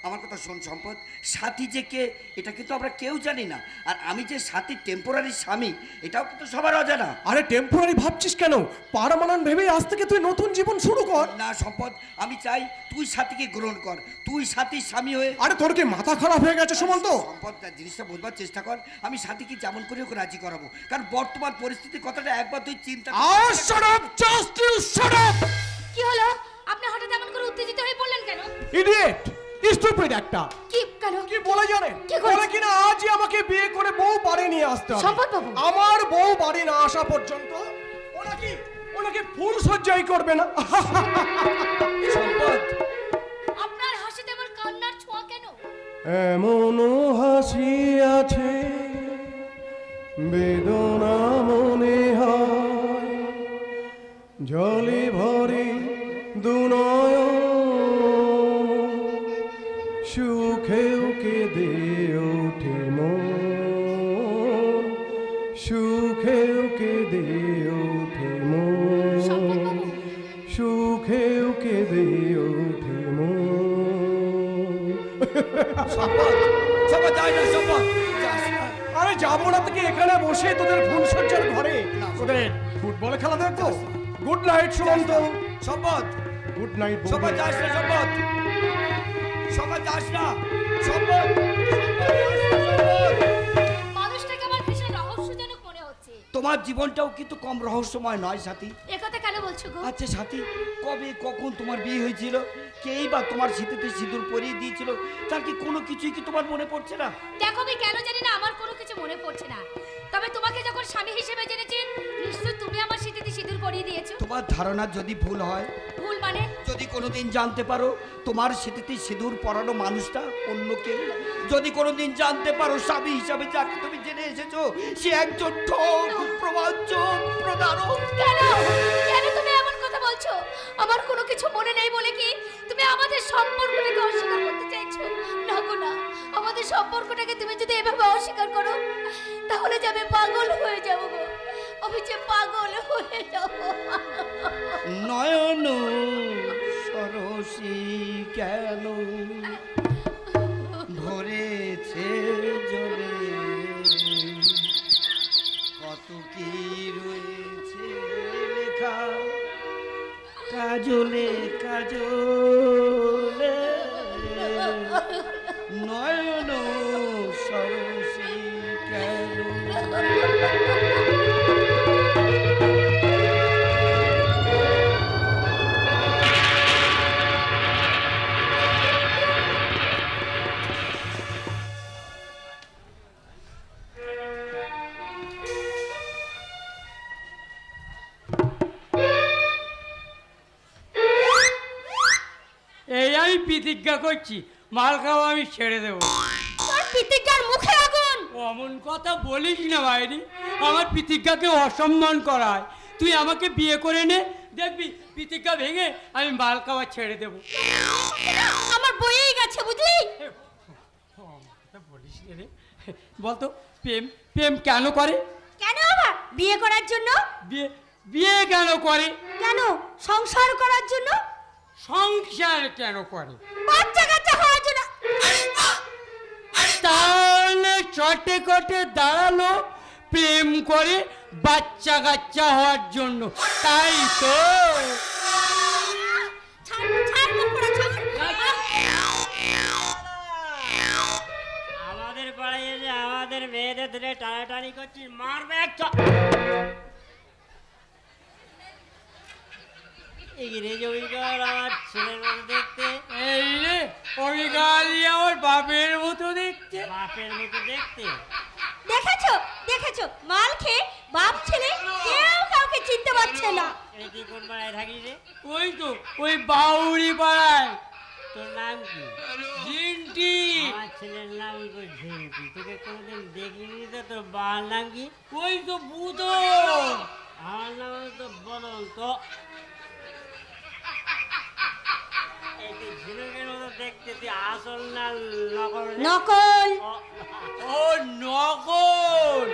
আমার কথা শোন সম্পদ, সাথী যে কে এটা কিন্তু আমরা কেউ জানি না, আর আমি যে সাথীর টেম্পোরারি স্বামী এটাও কিন্তু সবার অজানা। আরে টেম্পোরারি ভাবছিস কেন? পারমানেন্ট ভেবে আজ থেকে তুই নতুন জীবন শুরু কর। না সম্পদ, আমি চাই তুই সাথীকে গ্রহণ কর, তুই সাথীর স্বামী হয়ে। আরে তোর কি মাথা খারাপ হয়ে গেছে সুমন্ত? সম্পদ, জিনিসটা বুঝবার চেষ্টা কর। আমি সাথীকে যেমন করে ওকে রাজি করাবো, কারণ বর্তমান পরিস্থিতির কথাটা একবার তুই চিন্তা Shut up! Just you shut up! কি হলো? আপনি হঠাৎ এমন করে উত্তেজিত হয়ে পড়লেন কেন? ইডিয়েট, স্টুপিড একটা। কি কেন? কি বলে জানেন? কি করেছে? বলে কিনা আজই আমাকে বিয়ে করে বউ বাড়ি নিয়ে আসতে হবে। সম্পদ বাবু। আমার বউ বাড়ি না আসা পর্যন্ত ওনাকে ফুল সজ্জাই করবে না। সম্পদ, আপনার হাসিতে আমার কান্নার ছোঁয়া কেন? এমন হাসি আছে বেদনা মনে হয়, জলে ভরে দুনয়ন, সুখেও কেঁদে ওঠে মন, সুখেও কেঁদে ওঠে মন, সুখেও কেঁদে ওঠে মন। সম্পদ, সম্পদ যাই না, সম্পদ যাস না। আরে যাবো না থেকে এখানে বসে তোদের ফুলসজ্জার ঘরে তোদের ফুটবল খেলা দেখো। Good night Sumanta. সম্পদ, গুড নাইট। সম্পদ যাস না, সম্পদ, সম্পদ যাস না, সম্পদ। মানুষটাকে আমার ভীষণ রহস্যজনক মনে হচ্ছে। তোমার জীবনটাও কিন্তু কম রহস্যময় নয় সাথী। এ কথা কেন বলছো গো? আচ্ছা সাথী, কবে কখন তোমার বিয়ে হয়েছিল? কেই বা তোমার শীতেতে সিঁদুর পরিয়ে দিয়েছিল? তার কি কোনো কিছুই কি তোমার মনে পড়ছে না? দেখো আমি কেন জানি না আমার কোনো কিছু মনে পড়ছে না। তবে তোমাকে যখন স্বামী হিসেবে জেনেছি নিশ্চয় তুমি আমার শীতেতে সিঁদুর পরিয়ে দিয়েছো। তোমার ধারণা যদি ভুল হয়, ভুল মানে? যদি কোনোদিন জানতে পারো তোমার শীতেতে সিঁদুর পরানো মানুষটা অন্য কেউ, যদি কোনোদিন জানতে পারো স্বামী হিসাবে যাকে তুমি জেনে এসেছো সে একজন ঠক, প্রবাঞ্চক, প্রতারক। কেন কেন তুমি এমন কথা বলছো বলছো আমার কোনো কিছু মনে নেই বলে কি তুমি আমাদের সম্পর্কটাকে অস্বীকার করতে চাইছো? না গো না, আমাদের সম্পর্কটাকে তুমি যদি এভাবে অস্বীকার করো তাহলে যে আমি পাগল হয়ে যাবো গো, আমি যে পাগল হয়ে যাবো। নয়ন সরসী কেন ভরেছে জলে, কত কি রয়েছে লেখা কাজলে কাজলে, নয়ন সরসী কেন। এই আমি প্রতিজ্ঞা করছি মাল খাওয়া আমি ছেড়ে দেবো। তোর প্রতিজ্ঞার মুখে আগুন। অমন কথা বলিস না মাইরি, আমার প্রতিজ্ঞাকে অসম্মান করায়। তুই আমাকে বিয়ে করে নে, দেখবি প্রতিজ্ঞা ভেঙে আমি মাল খাওয়া ছেড়ে দেবো। আমার বইয়েই গেছে বুঝলি। বলিস রে, বলতো প্রেম প্রেম কেন করে? কেন আবার? বিয়ে করার জন্য। বিয়ে বিয়ে কেন করে? কেন? সংসার করার জন্য। সংসার কেন করে? বাচ্চা কাচ্চা হওয়ার জন্য। তাহলে চটে কটে দাঁড়ালো প্রেম করে বাচ্চা কাচ্চা হওয়ার জন্য, তাই তো? আমাদের পাড়ায় এসে আমাদের মেয়েদের ধরে টানাটানি করছিস, মারবে একটা। আমার ছেলের মতো দেখতে। এই রে ওই গালি আমার বাপের মতো দেখতে। বাপের মতো দেখতে? দেখেছো দেখেছো, মাল খেয়ে বাপ ছেলে কেউ কাউকে চিনতে পারছে না। এই তুই কোন পাড়ায় থাকিস রে? ওই তো ওই বাউরি পাড়ায়। তোর নাম কি? জিন্টি। আমার ছেলের নাম তো ঝিন্টি। তোকে কোনোদিন দেখিনি তো। তোর বাবার নাম কি? ওই তো বুধ। আমার নাম তো বদল। তো এই তুই ঝিনুকের মতো দেখতে, তুই আসল না নকল? নকল। ও নকল,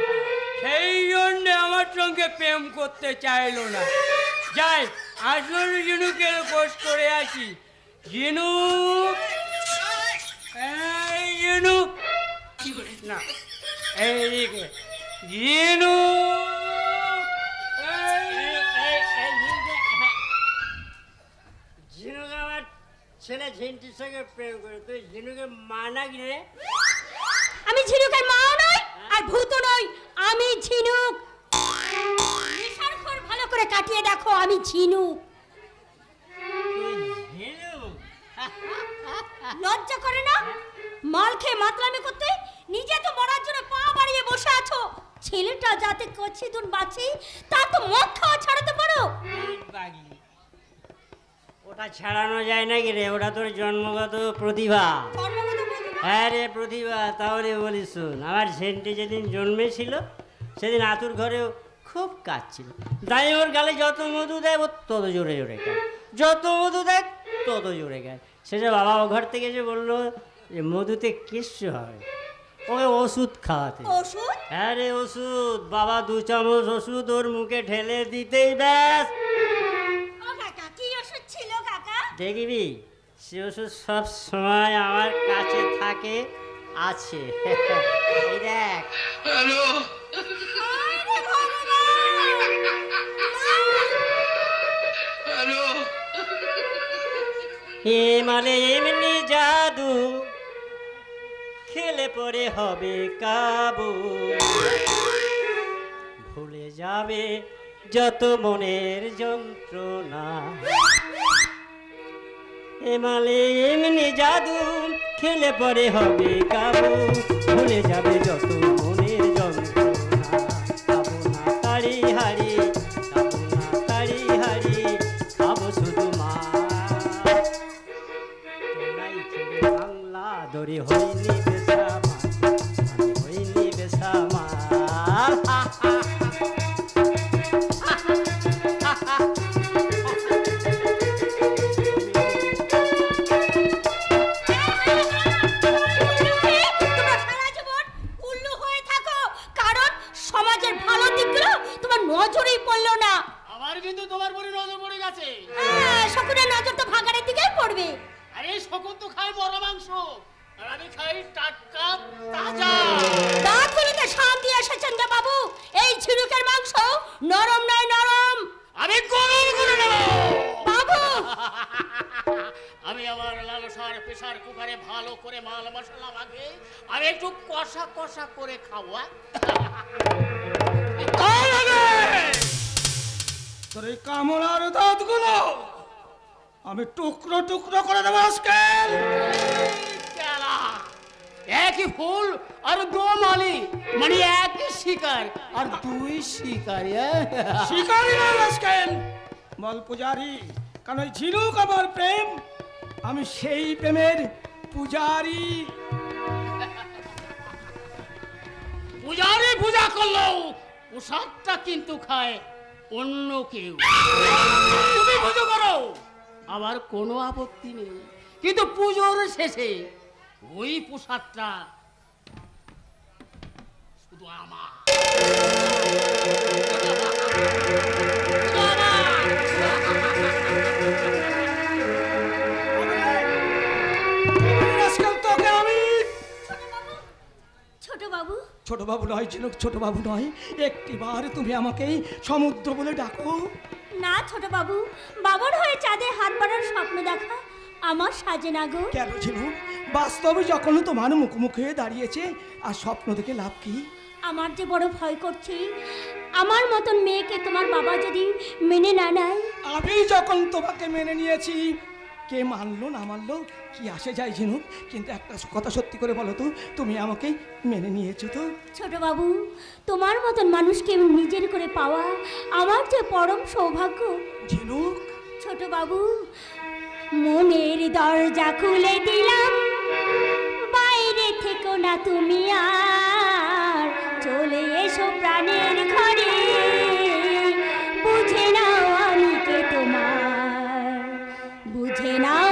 সেই জন্য আমার সঙ্গে প্রেম করতে চাইলো না। যাই আসল ঝিনুকের খোঁজ করে আসি। ঝিনুক, এই ঝিনুক না, এইদিকে ঝিনুক। ঝিনুক আমার ছেলে ঝিন্টির সঙ্গে প্রেম করে। তুই ঝিনুকের মা নাকি রে? আমি ঝিনুকের মা নই আর ভূত নই, আমি ঝিনুক। নেশার ঘর ভালো করে কাটিয়ে দেখো, আমি ঝিনুক। তুই ঝিনুক? লজ্জা করে না মাল খেয়ে মাতলামি করতে? নিজে তো মরার জন্য পা বাড়িয়ে বসে আছো, ছেলেটা যাতে কচি দুন বাঁচি তা তো মদ খাওয়া ছাড়াতে পারো। ওটা ছাড়ানো যায় নাকি রে? ওটা তোর জন্মগত প্রতিভা। হ্যাঁ রে প্রতিভা। তাহলে বলিস শোন, আমার ঝেন্টি যেদিন জন্মেছিল সেদিন আতুর ঘরেও খুব কাঁদছিল। তাই ওর গালে যত মধু দেয় ও তত জোরে জোরে গায়, যত মধু দেয় তত জোরে গায়। সেটা বাবা ও ঘর থেকে এসে বললো যে মধুতে কিচ্ছু হবে, ওকে ওষুধ খাওয়াতে। ওষুধ? হ্যাঁ রে ওষুধ। বাবা 2 চামচ ওষুধ ওর মুখে ঢেলে দিতেই ব্যাস। ও কাকা, কি ওষুধ ছিল কাকা? দেখবি সে ওষুধ সব সময় আমার কাছে থাকে, আছে। এই দেখ। আরে ভগবান! হিমালে এমনি জাদু খেলে পরে হবে কাবু, ভুলে যাবে যত মনের যন্ত্রণা। হিমালে এমনি জাদু খেলে পরে হবে কাবু, ভুলে যাবে যত মনের যন্ত্রণা। খাবো না তাড়ি হাড়ি, খাবো না তাড়ি হাড়ি, খাবো শুধু মা। বাংলা দড়ি হইনি বেসামা, আমি হইনি বেসামা। মশার প্রেসার কুকারে ভালো করে মাল মশলা মাখে আমি একটু কষা কষা করে খাওয়া। তোর এই কামড়ার দাঁতগুলো আমি টুকরো টুকরো করে দেবো আজকে। একই ফুল আর দো মালি, মানে একই শিকার আর দুই শিকার। শিকারি না আজকে বল পূজারি, কারণ ওই ঝিনুক আমার প্রেম, আমি সেই প্রেমের পূজারি। পূজারি পূজা করলো, প্রসাদটা কিন্তু খায় অন্য কেউ। তুমি পুজো করো, আমার কোনো আপত্তি নেই, কিন্তু পুজোর শেষে ওই প্রসাদটা শুধু আমার। তোকে আমি ছোট বাবু, ছোট বাবু নয় ঝিনুক, ছোট বাবু নয়, একটিবার তুমি আমাকে সমুদ্র বলে ডাকো। না ছোট বাবু, বাবার হয়ে চাঁদে হাত বাড়ার স্বপ্ন দেখা আমার সাজে না গো। কেন ঝিনুক, বাস্তবে যখন তোমার মুখোমুখি দাঁড়িয়েছে আর স্বপ্ন দেখে লাভ কি? আমার যে বড় ভয় করছে, আমার মতন মেয়েকে তোমার বাবা যদি মেনে না নেয়। আমি যখন তোমাকে মেনে নিয়েছি, কে মানলো না মানলো কি আসে যায় ঝিনুক, কিন্তু একটা কথা সত্যি করে বলো তো, তুমি আমাকে মেনে নিয়েছো তো? ছোট বাবু, তোমার মতন মানুষকে নিজের করে পাওয়া আমার যে পরম সৌভাগ্য। ঝিনুক, ছোট বাবু, মনের দরজা খুলে দিলাম, বাইরে থেকো না তুমি আর, চলে এসো প্রাণের ঘরে, বুঝে নাও আমি কে তোমার, বুঝে নাও